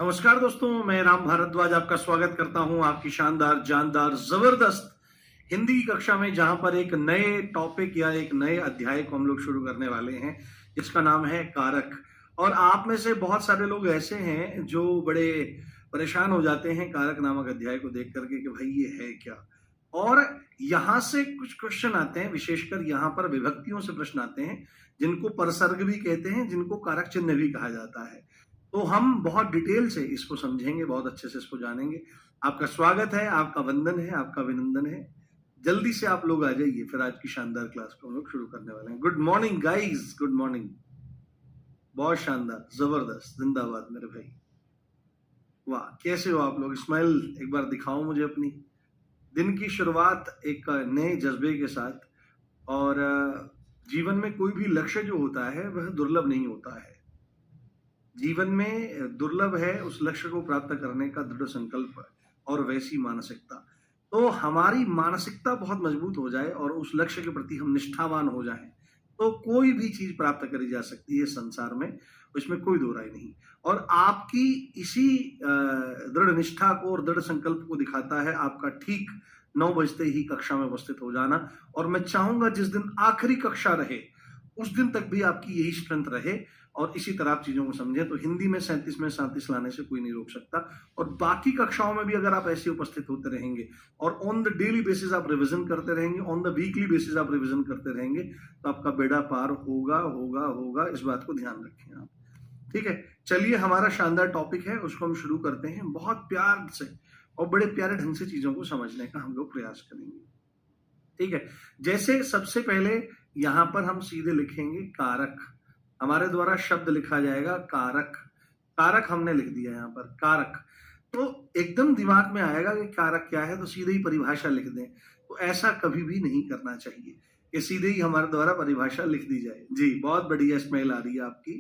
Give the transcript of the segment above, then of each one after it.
नमस्कार दोस्तों, मैं राम भारद्वाज आपका स्वागत करता हूं आपकी शानदार, जानदार, जबरदस्त हिंदी की कक्षा में, जहां पर एक नए टॉपिक या एक नए अध्याय को हम लोग शुरू करने वाले हैं, जिसका नाम है कारक। और आप में से बहुत सारे लोग ऐसे हैं जो बड़े परेशान हो जाते हैं कारक नामक अध्याय को देख करके कि भाई ये है क्या। और यहां से कुछ क्वेश्चन आते हैं, विशेषकर यहां पर विभक्तियों से प्रश्न आते हैं, जिनको परसर्ग भी कहते हैं, जिनको कारक चिन्ह भी कहा जाता है। तो हम बहुत डिटेल से इसको समझेंगे, बहुत अच्छे से इसको जानेंगे। आपका स्वागत है, आपका वंदन है, आपका अभिनंदन है। जल्दी से आप लोग आ जाइए, फिर आज की शानदार क्लास को हम लोग शुरू करने वाले हैं। Good morning guys, good morning. बहुत शानदार, जबरदस्त, जिंदाबाद मेरे भाई। वाह, कैसे हो आप लोग? स्माइल एक बार दिखाओ मुझे अपनी। दिन की शुरुआत एक नए जज्बे के साथ। और जीवन में कोई भी लक्ष्य जो होता है वह दुर्लभ नहीं होता है। जीवन में दुर्लभ है उस लक्ष्य को प्राप्त करने का दृढ़ संकल्प और वैसी मानसिकता। तो हमारी मानसिकता बहुत मजबूत हो जाए और उस लक्ष्य के प्रति हम निष्ठावान हो जाएं, तो कोई भी चीज प्राप्त करी जा सकती है संसार में, उसमें कोई दो राय नहीं। और आपकी इसी दृढ़ निष्ठा को और दृढ़ संकल्प को दिखाता है आपका ठीक 9 बजते ही कक्षा में उपस्थित हो जाना। और मैं चाहूंगा जिस दिन आखिरी कक्षा रहे उस दिन तक भी आपकी यही स्ट्रेंथ रहे और इसी तरह आप चीजों को समझें। तो हिंदी में 37 में 37 लाने से कोई नहीं रोक सकता। और बाकी कक्षाओं में भी अगर आप ऐसे उपस्थित होते रहेंगे और ऑन द डेली बेसिस आप रिवीजन करते रहेंगे, ऑन द वीकली बेसिस आप रिवीजन करते रहेंगे, तो आपका बेड़ा पार होगा होगा होगा। इस बात को ध्यान रखें आप। ठीक है, चलिए, हमारा शानदार टॉपिक है, उसको हम शुरू करते हैं। बहुत प्यार से और बड़े प्यारे ढंग से चीजों को समझने का हम लोग प्रयास करेंगे। ठीक है, जैसे सबसे पहले यहां पर हम सीधे लिखेंगे कारक। हमारे द्वारा शब्द लिखा जाएगा कारक। कारक हमने लिख दिया यहां पर, कारक। तो एकदम दिमाग में आएगा कि कारक क्या है, तो सीधे ही परिभाषा लिख दें। तो ऐसा कभी भी नहीं करना चाहिए कि सीधे ही हमारे द्वारा परिभाषा लिख दी जाए। जी, बहुत बढ़िया स्मेल आ रही है आपकी।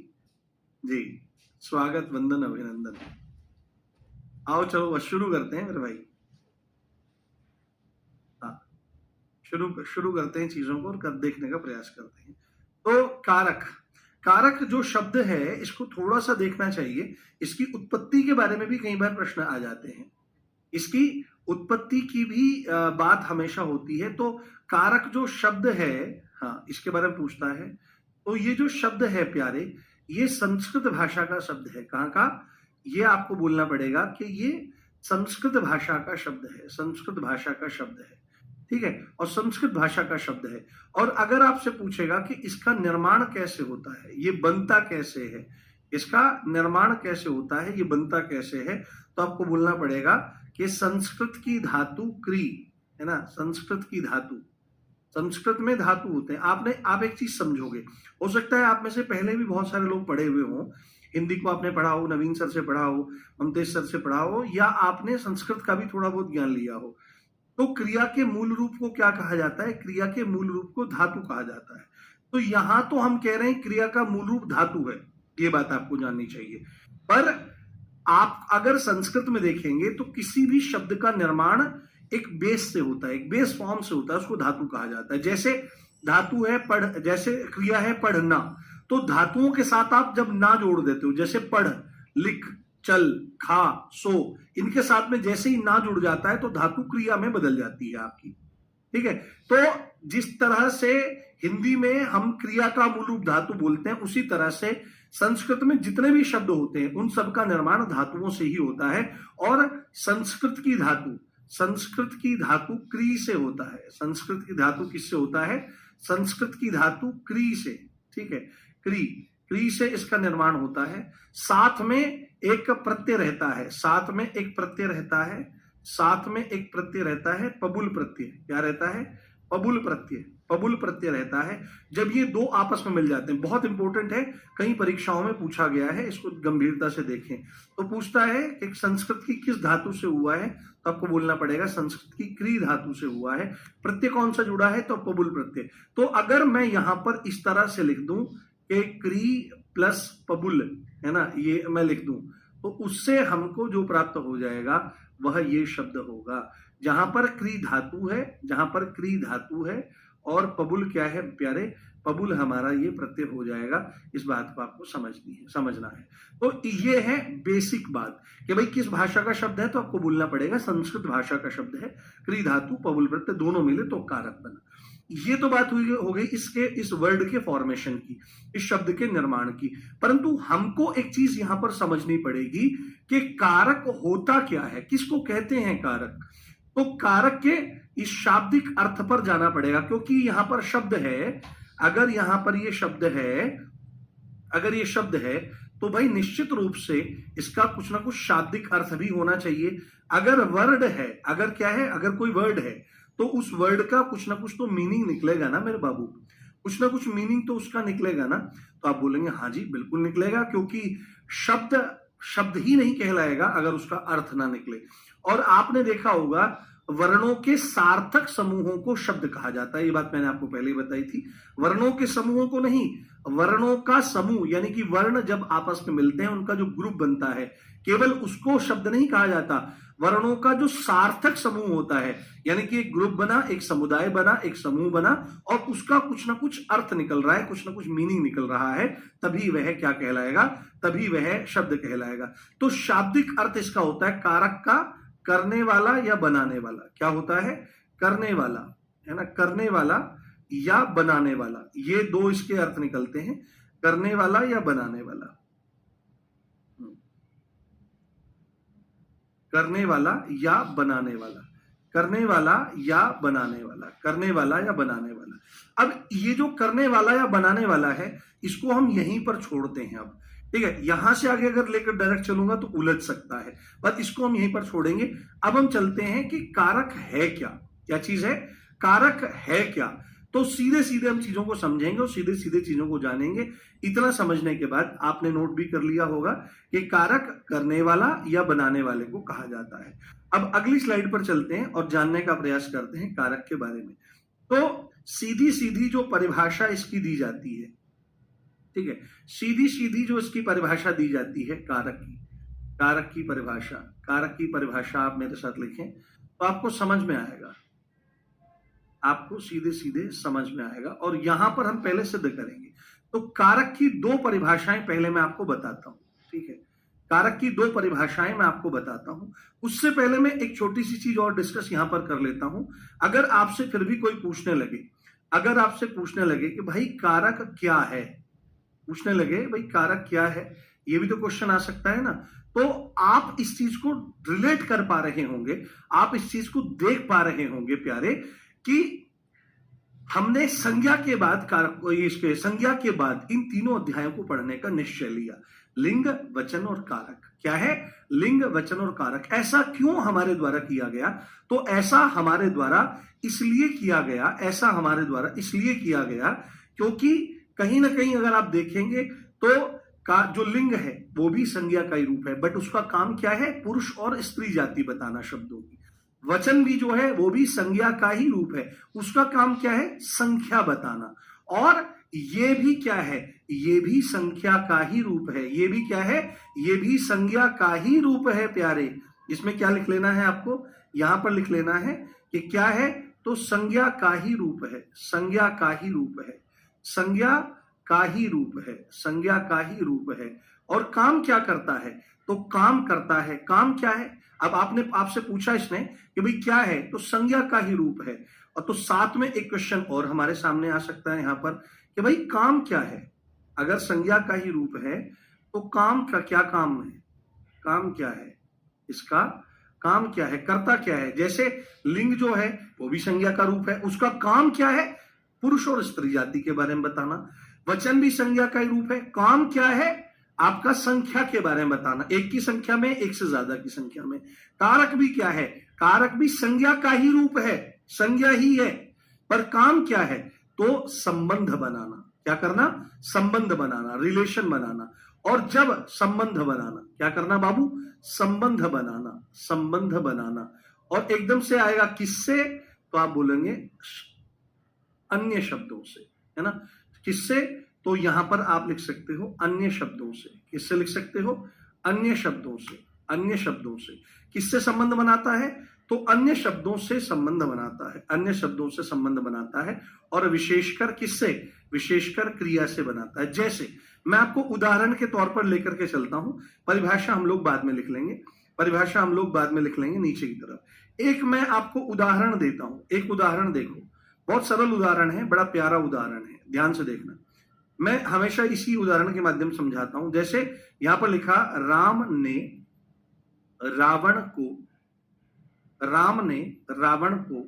जी, स्वागत, वंदन, अभिनंदन। आओ चलो बस शुरू करते हैं मेरे भाई। हाँ, शुरू करते हैं चीजों को और देखने का प्रयास करते हैं। तो कारक, कारक जो शब्द है इसको थोड़ा सा देखना चाहिए। इसकी उत्पत्ति के बारे में भी कई बार प्रश्न आ जाते हैं। इसकी उत्पत्ति की भी बात हमेशा होती है। तो कारक जो शब्द है, हाँ, इसके बारे में पूछता है। तो ये जो शब्द है प्यारे, ये संस्कृत भाषा का शब्द है। कहाँ का? ये आपको बोलना पड़ेगा कि ये संस्कृत भाषा का शब्द है, संस्कृत भाषा का शब्द है। ठीक है, और संस्कृत भाषा का शब्द है। और अगर आपसे पूछेगा कि इसका निर्माण कैसे होता है, ये बनता कैसे है, इसका निर्माण कैसे होता है, ये बनता कैसे है, तो आपको बोलना पड़ेगा कि संस्कृत की धातु क्री है ना। संस्कृत की धातु, संस्कृत में धातु होते हैं। आप एक चीज समझोगे, हो सकता है आप में से पहले भी बहुत सारे लोग पढ़े हुए हों, हिंदी को आपने पढ़ा हो, नवीन सर से पढ़ा हो, ममतेज सर से पढ़ा हो, या आपने संस्कृत का भी थोड़ा बहुत ज्ञान लिया हो। तो क्रिया के मूल रूप को क्या कहा जाता है? क्रिया के मूल रूप को धातु कहा जाता है। तो यहां तो हम कह रहे हैं क्रिया का मूल रूप धातु है, ये बात आपको जाननी चाहिए। पर आप अगर संस्कृत में देखेंगे तो किसी भी शब्द का निर्माण एक बेस से होता है, एक बेस फॉर्म से होता है, उसको धातु कहा जाता है। जैसे धातु है पढ़, जैसे क्रिया है पढ़ना, तो धातुओं के साथ आप जब ना जोड़ देते हो, जैसे पढ़, लिख, चल, खा, सो, इनके साथ में जैसे ही ना जुड़ जाता है तो धातु क्रिया में बदल जाती है आपकी। ठीक है, तो जिस तरह से हिंदी में हम क्रिया का मूल रूप धातु बोलते हैं, उसी तरह से संस्कृत में जितने भी शब्द होते हैं उन सब का निर्माण धातुओं से ही होता है। और संस्कृत की धातु क्री से होता है। संस्कृत की धातु किससे होता है? संस्कृत की धातु क्री से। ठीक है, क्री से इसका निर्माण होता है। साथ में एक प्रत्यय रहता है, साथ में एक प्रत्यय रहता है, साथ में एक प्रत्यय रहता है, पबुल प्रत्यय। क्या रहता है? पबुल प्रत्यय, पबुल प्रत्यय रहता है। जब ये दो आपस में मिल जाते हैं, बहुत इंपॉर्टेंट है, कई परीक्षाओं में पूछा गया है, इसको गंभीरता से देखें। तो पूछता है कि संस्कृत की किस धातु से हुआ है, तो आपको बोलना पड़ेगा संस्कृत की क्री धातु से हुआ है। प्रत्यय कौन सा जुड़ा है? तो पबुल प्रत्यय। तो अगर मैं यहां पर इस तरह से लिख दूं कि क्री प्लस पबुल, है ना, ये मैं लिख दूं, तो उससे हमको जो प्राप्त हो जाएगा वह ये शब्द होगा। जहां पर क्री धातु है, जहां पर क्री धातु है और पबुल क्या है प्यारे? पबुल हमारा ये प्रत्यय हो जाएगा। इस बात को आपको समझना है। तो ये है बेसिक बात कि भाई किस भाषा का शब्द है, तो आपको बोलना पड़ेगा संस्कृत भाषा का शब्द है, क्री धातु पबुल प्रत्यय दोनों मिले तो कारक बना। ये तो बात हो गई इस वर्ड के फॉर्मेशन की, इस शब्द के निर्माण की। परंतु हमको एक चीज यहां पर समझनी पड़ेगी कि कारक होता क्या है, किसको कहते हैं कारक। तो कारक के इस शाब्दिक अर्थ पर जाना पड़ेगा, क्योंकि यहां पर शब्द है, अगर यहां पर ये शब्द है, अगर ये शब्द है तो भाई निश्चित रूप से इसका कुछ ना कुछ शाब्दिक अर्थ भी होना चाहिए। अगर वर्ड है, अगर क्या है, अगर कोई वर्ड है तो उस वर्ड का कुछ ना कुछ तो मीनिंग निकलेगा ना मेरे बाबू, कुछ ना कुछ मीनिंग तो उसका निकलेगा ना। तो आप बोलेंगे हाँ जी बिल्कुल निकलेगा, क्योंकि शब्द ही नहीं कहलाएगा अगर उसका अर्थ ना निकले। और आपने देखा होगा वर्णों के सार्थक समूहों को शब्द कहा जाता है, ये बात मैंने आपको पहले ही बताई थी। वर्णों के समूहों को नहीं, वर्णों का समूह, यानी कि वर्ण जब आपस में मिलते हैं उनका जो ग्रुप बनता है, केवल उसको शब्द नहीं कहा जाता। वर्णों का जो सार्थक समूह होता है, यानी कि एक ग्रुप बना, एक समुदाय बना, एक समूह बना और उसका कुछ ना कुछ अर्थ निकल रहा है, कुछ ना कुछ मीनिंग निकल रहा है, तभी वह क्या कहलाएगा, तभी वह शब्द कहलाएगा। तो शाब्दिक अर्थ इसका होता है कारक का करने वाला या बनाने वाला। क्या होता है, करने वाला, है ना, करने वाला या बनाने वाला, ये दो इसके अर्थ निकलते हैं, करने वाला या बनाने वाला, करने वाला या बनाने वाला, करने वाला या बनाने वाला, करने वाला या बनाने वाला। अब ये जो करने वाला या बनाने वाला है, इसको हम यहीं पर छोड़ते हैं। अब ठीक है, यहां से आगे अगर लेकर डायरेक्ट चलूंगा तो उलझ सकता है, बस इसको हम यहीं पर छोड़ेंगे। अब हम चलते हैं कि कारक है क्या, क्या चीज है, कारक है क्या। तो सीधे सीधे हम चीजों को समझेंगे और सीधे सीधे चीजों को जानेंगे। इतना समझने के बाद आपने नोट भी कर लिया होगा कि कारक करने वाला या बनाने वाले को कहा जाता है। अब अगली स्लाइड पर चलते हैं और जानने का प्रयास करते हैं कारक के बारे में। तो सीधी सीधी जो परिभाषा इसकी दी जाती है, ठीक है, सीधी सीधी जो इसकी परिभाषा दी जाती है कारक की, कारक की परिभाषा, कारक की परिभाषा आप मेरे साथ लिखें तो आपको समझ में आएगा, आपको सीधे सीधे समझ में आएगा। और यहां पर हम पहले सिद्ध करेंगे। तो कारक की दो परिभाषाएं पहले मैं आपको बताता हूं, ठीक है, कारक की दो परिभाषाएं मैं आपको बताता हूं। उससे पहले मैं एक छोटी सी चीज और डिस्कस यहां पर कर लेता हूं। अगर आपसे फिर भी कोई पूछने लगे, अगर आपसे पूछने लगे कि भाई कारक क्या है, पूछने लगे भाई कारक क्या है, ये भी तो क्वेश्चन आ सकता है ना। तो आप इस चीज को रिलेट कर पा रहे होंगे, आप इस चीज को देख पा रहे होंगे प्यारे, कि हमने संज्ञा के बाद कारक, इसके संज्ञा के बाद इन तीनों अध्यायों को पढ़ने का निश्चय लिया। लिंग, वचन और कारक। क्या है, लिंग, वचन और कारक। ऐसा क्यों हमारे द्वारा किया गया, तो ऐसा हमारे द्वारा इसलिए किया गया, ऐसा हमारे द्वारा इसलिए किया गया क्योंकि कहीं ना कहीं अगर आप देखेंगे तो का जो लिंग है वो भी संज्ञा का ही रूप है, बट उसका काम क्या है, पुरुष और स्त्री जाति बताना शब्दों की। वचन भी जो है वो भी संज्ञा का ही रूप है, उसका काम क्या है, संख्या बताना। और ये भी क्या है, ये भी संख्या का ही रूप है, ये भी क्या है, ये भी संज्ञा का ही रूप है प्यारे। इसमें क्या लिख लेना है आपको, यहां पर लिख लेना है कि क्या है, तो संज्ञा का ही रूप है, संज्ञा का ही रूप है, संज्ञा का ही रूप है, संज्ञा का ही रूप है। और काम क्या करता है, तो काम करता है, काम क्या है। अब आपने आपसे पूछा इसने कि भाई क्या है, तो संज्ञा का ही रूप है। और तो साथ में एक क्वेश्चन और हमारे सामने आ सकता है यहां पर कि भाई काम क्या है। अगर संज्ञा का ही रूप है तो काम का क्या काम है, काम क्या है, इसका काम क्या है, करता क्या है। जैसे लिंग जो है वो भी संज्ञा का रूप है, उसका काम क्या है, पुरुष और स्त्री जाति के बारे में बताना। वचन भी संज्ञा का ही रूप है, काम क्या है, आपका संख्या के बारे में बताना, एक की संख्या में, एक से ज्यादा की संख्या में। कारक भी क्या है, कारक भी संज्ञा का ही रूप है, संज्ञा ही है, पर काम क्या है, तो संबंध बनाना। क्या करना, संबंध बनाना, रिलेशन बनाना। और जब संबंध बनाना, क्या करना बाबू, संबंध बनाना, संबंध बनाना। और एकदम से आएगा किससे, तो आप बोलेंगे अन्य शब्दों से, है ना। किससे, तो यहां पर आप लिख सकते हो अन्य शब्दों से। किससे लिख सकते हो, अन्य शब्दों से, अन्य शब्दों से। किससे संबंध बनाता है, तो अन्य शब्दों से संबंध बनाता है, अन्य शब्दों से संबंध बनाता है। और विशेषकर किससे, विशेषकर क्रिया से बनाता है। जैसे मैं आपको उदाहरण के तौर पर लेकर के चलता हूं, परिभाषा हम लोग बाद में लिख लेंगे, परिभाषा हम लोग बाद में लिख लेंगे नीचे की तरफ। एक मैं आपको उदाहरण देता हूं, एक उदाहरण देखो, बहुत सरल उदाहरण है, बड़ा प्यारा उदाहरण है, ध्यान से देखना। मैं हमेशा इसी उदाहरण के माध्यम से समझाता हूं। जैसे यहां पर लिखा, राम ने रावण को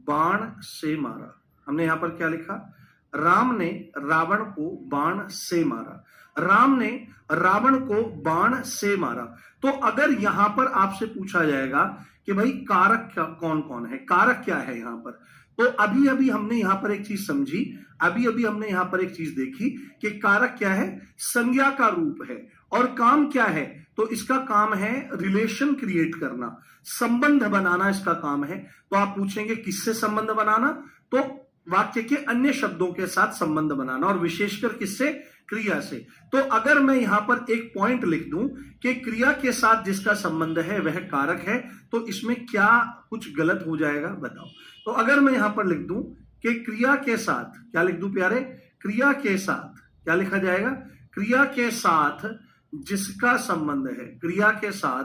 बाण से मारा। हमने यहां पर क्या लिखा, राम ने रावण को बाण से मारा, राम ने रावण को बाण से मारा। तो अगर यहां पर आपसे पूछा जाएगा कि भाई कारक कौन कौन है, कारक क्या है यहां पर, तो अभी अभी हमने यहां पर एक चीज समझी, अभी अभी हमने यहां पर एक चीज देखी कि कारक क्या है, संज्ञा का रूप है, और काम क्या है, तो इसका काम है रिलेशन क्रिएट करना, संबंध बनाना इसका काम है। तो आप पूछेंगे किससे संबंध बनाना, तो वाक्य के अन्य शब्दों के साथ संबंध बनाना, और विशेषकर किससे, क्रिया से। तो अगर मैं यहां पर एक पॉइंट लिख दूं कि क्रिया के साथ जिसका संबंध है वह कारक है, तो इसमें क्या कुछ गलत हो जाएगा बताओ। तो अगर मैं यहां पर लिख दूं कि क्रिया के साथ, क्या लिख दूं प्यारे, क्रिया के साथ क्या लिखा जाएगा, क्रिया के साथ जिसका संबंध है, क्रिया के साथ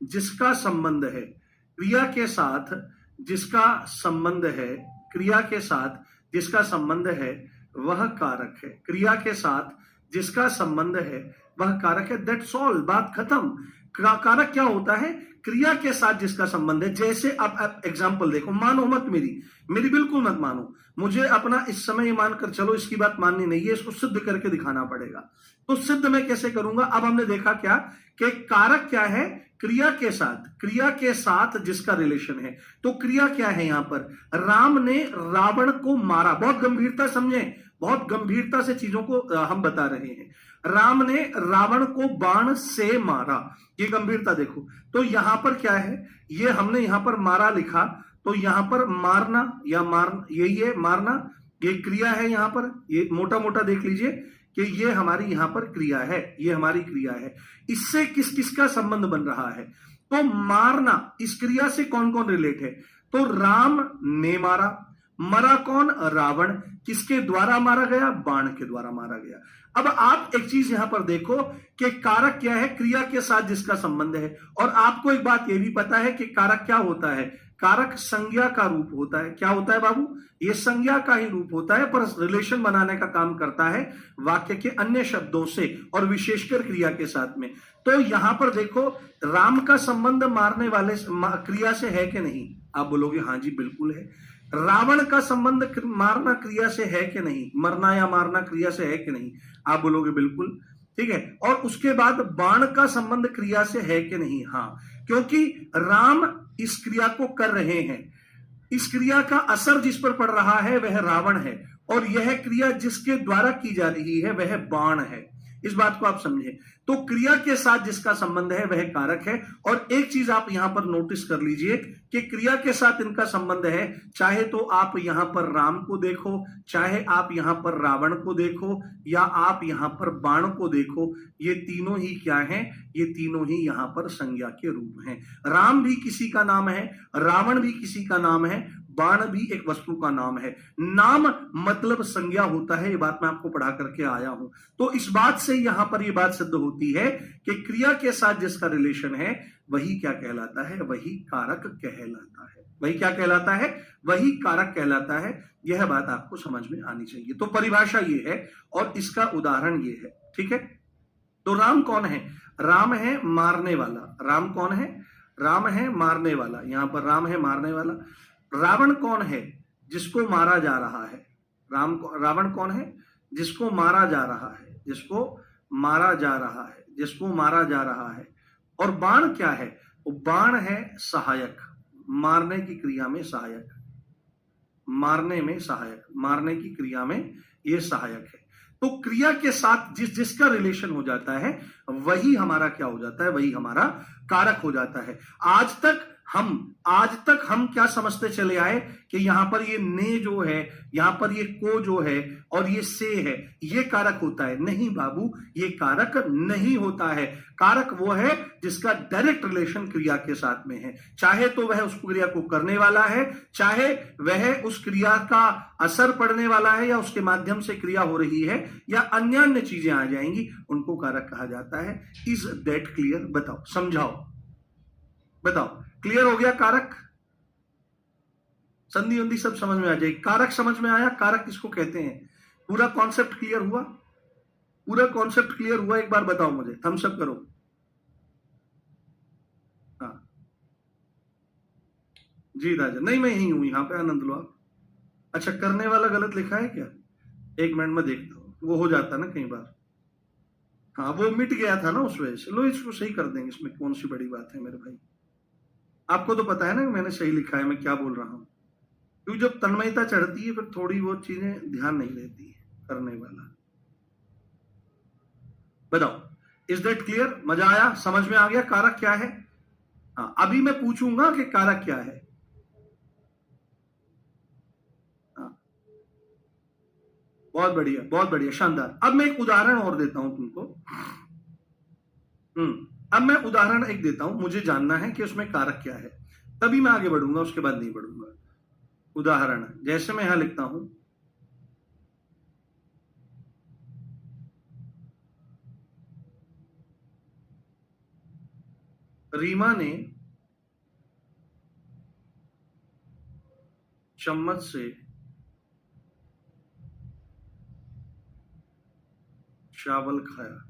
जिसका संबंध है, क्रिया के साथ जिसका संबंध है, क्रिया के साथ जिसका संबंध है वह कारक है, क्रिया के साथ जिसका संबंध है वह कारक है। दैट्स ऑल, बात खत्म। कारक क्या होता है, क्रिया के साथ जिसका संबंध है। जैसे अब एग्जांपल देखो, मानो मत मेरी बिल्कुल मत मानो, मुझे अपना इस समय मानकर चलो, इसकी बात माननी नहीं है, इसको सिद्ध करके दिखाना पड़ेगा। तो सिद्ध मैं कैसे करूंगा, अब हमने देखा क्या कि कारक क्या है, क्रिया के साथ जिसका रिलेशन है। तो क्रिया क्या है यहां पर, राम ने रावण को मारा। बहुत गंभीरता समझे, बहुत गंभीरता से चीजों को हम बता रहे हैं। राम ने रावण को बाण से मारा, ये गंभीरता देखो। तो यहां पर क्या है, ये हमने यहां पर मारा लिखा, तो यहां पर मारना या यही है मारना, ये क्रिया है। यहां पर ये मोटा मोटा देख लीजिए कि ये हमारी यहां पर क्रिया है, ये हमारी क्रिया है। इससे किस किस का संबंध बन रहा है, तो मारना, इस क्रिया से कौन कौन रिलेट है, तो राम ने मारा, मरा कौन, रावण, किसके द्वारा मारा गया, बाण के द्वारा मारा गया। अब आप एक चीज यहां पर देखो कि कारक क्या है, क्रिया के साथ जिसका संबंध है। और आपको एक बात यह भी पता है कि कारक क्या होता है, कारक संज्ञा का रूप होता है। क्या होता है बाबू, ये संज्ञा का ही रूप होता है, पर रिलेशन बनाने का काम करता है वाक्य के अन्य शब्दों से, और विशेषकर क्रिया के साथ में। तो यहां पर देखो, राम का संबंध मारने वाले क्रिया से है कि नहीं, आप बोलोगे हाँ जी बिल्कुल है। रावण का संबंध मारना क्रिया से है कि नहीं, मरना या मारना क्रिया से है कि नहीं, आप बोलोगे बिल्कुल, ठीक है। और उसके बाद बाण का संबंध क्रिया से है कि नहीं, हाँ, क्योंकि राम इस क्रिया को कर रहे हैं, इस क्रिया का असर जिस पर पड़ रहा है वह रावण है, और यह क्रिया जिसके द्वारा की जा रही है वह बाण है। इस बात को आप समझे। तो क्रिया के साथ जिसका संबंध है वह कारक है। और एक चीज आप यहां पर नोटिस कर लीजिए कि क्रिया के साथ इनका संबंध है, चाहे तो आप यहां पर राम को देखो, चाहे आप यहां पर रावण को देखो, या आप यहां पर बाण को देखो, ये तीनों ही क्या हैं, ये तीनों ही यहां पर संज्ञा के रूप हैं। राम भी किसी का नाम है, रावण भी किसी का नाम है, बाण भी एक वस्तु का नाम है। नाम मतलब संज्ञा होता है, ये बात मैं आपको पढ़ा करके आया हूं। तो इस बात से यहां पर ये बात सिद्ध होती है कि क्रिया के साथ जिसका रिलेशन है वही क्या कहलाता है, वही कारक कहलाता है। वही क्या कहलाता है, वही कारक कहलाता है। यह बात आपको समझ में आनी चाहिए। तो परिभाषा ये है और इसका उदाहरण ये है, ठीक है। तो राम कौन है, राम है मारने वाला। राम कौन है, राम है मारने वाला, यहां पर राम है मारने वाला। रावण कौन है, जिसको मारा जा रहा है। रावण कौन है, जिसको मारा जा रहा है, जिसको मारा जा रहा है, जिसको मारा जा रहा है। और बाण क्या है, वो बाण है सहायक, मारने की क्रिया में सहायक, मारने में सहायक, मारने की क्रिया में ये सहायक है। तो क्रिया के साथ जिसका रिलेशन हो जाता है वही हमारा क्या हो जाता है, वही हमारा कारक हो जाता है। आज तक हम आज तक हम क्या समझते चले आए कि यहां पर ये ने जो है, यहां पर ये को जो है और ये से है, ये कारक होता है। नहीं बाबू, ये कारक नहीं होता है। कारक वो है जिसका डायरेक्ट रिलेशन क्रिया के साथ में है, चाहे तो वह उस क्रिया को करने वाला है, चाहे वह उस क्रिया का असर पड़ने वाला है, या उसके माध्यम से क्रिया हो रही है, या अन्य अन्य चीजें आ जाएंगी, उनको कारक कहा जाता है। Is that clear? बताओ, समझाओ, बताओ। क्लियर हो गया? कारक, संधि वंधि सब समझ में आ जाएगी। कारक समझ में आया? कारक किसको कहते हैं? पूरा कॉन्सेप्ट क्लियर हुआ? पूरा कॉन्सेप्ट क्लियर हुआ? एक बार बताओ मुझे, थम्स अप करो। हाँ जी राजा, नहीं मैं यही हूं, यहां पे आनंद लो आप। अच्छा, करने वाला गलत लिखा है क्या? एक मिनट में देखता हूं, वो हो जाता ना कई बार। हाँ, वो मिट गया था ना उस वजह से। लो, इसको सही कर देंगे, इसमें कौन सी बड़ी बात है मेरे भाई। आपको तो पता है ना मैंने सही लिखा है, मैं क्या बोल रहा हूं। क्योंकि जब तन्मयता चढ़ती है फिर थोड़ी बहुत चीजें ध्यान नहीं रहती है करने वाला। बताओ, इज दैट क्लियर? मजा आया? समझ में आ गया कारक क्या है? हाँ, अभी मैं पूछूंगा कि कारक क्या है। हाँ, बहुत बढ़िया, बहुत बढ़िया, शानदार। अब मैं एक उदाहरण और देता हूं तुमको। अब मैं उदाहरण एक देता हूं, मुझे जानना है कि उसमें कारक क्या है, तभी मैं आगे बढ़ूंगा, उसके बाद नहीं बढ़ूंगा। उदाहरण जैसे मैं यहां लिखता हूं, रीमा ने चम्मच से चावल खाया।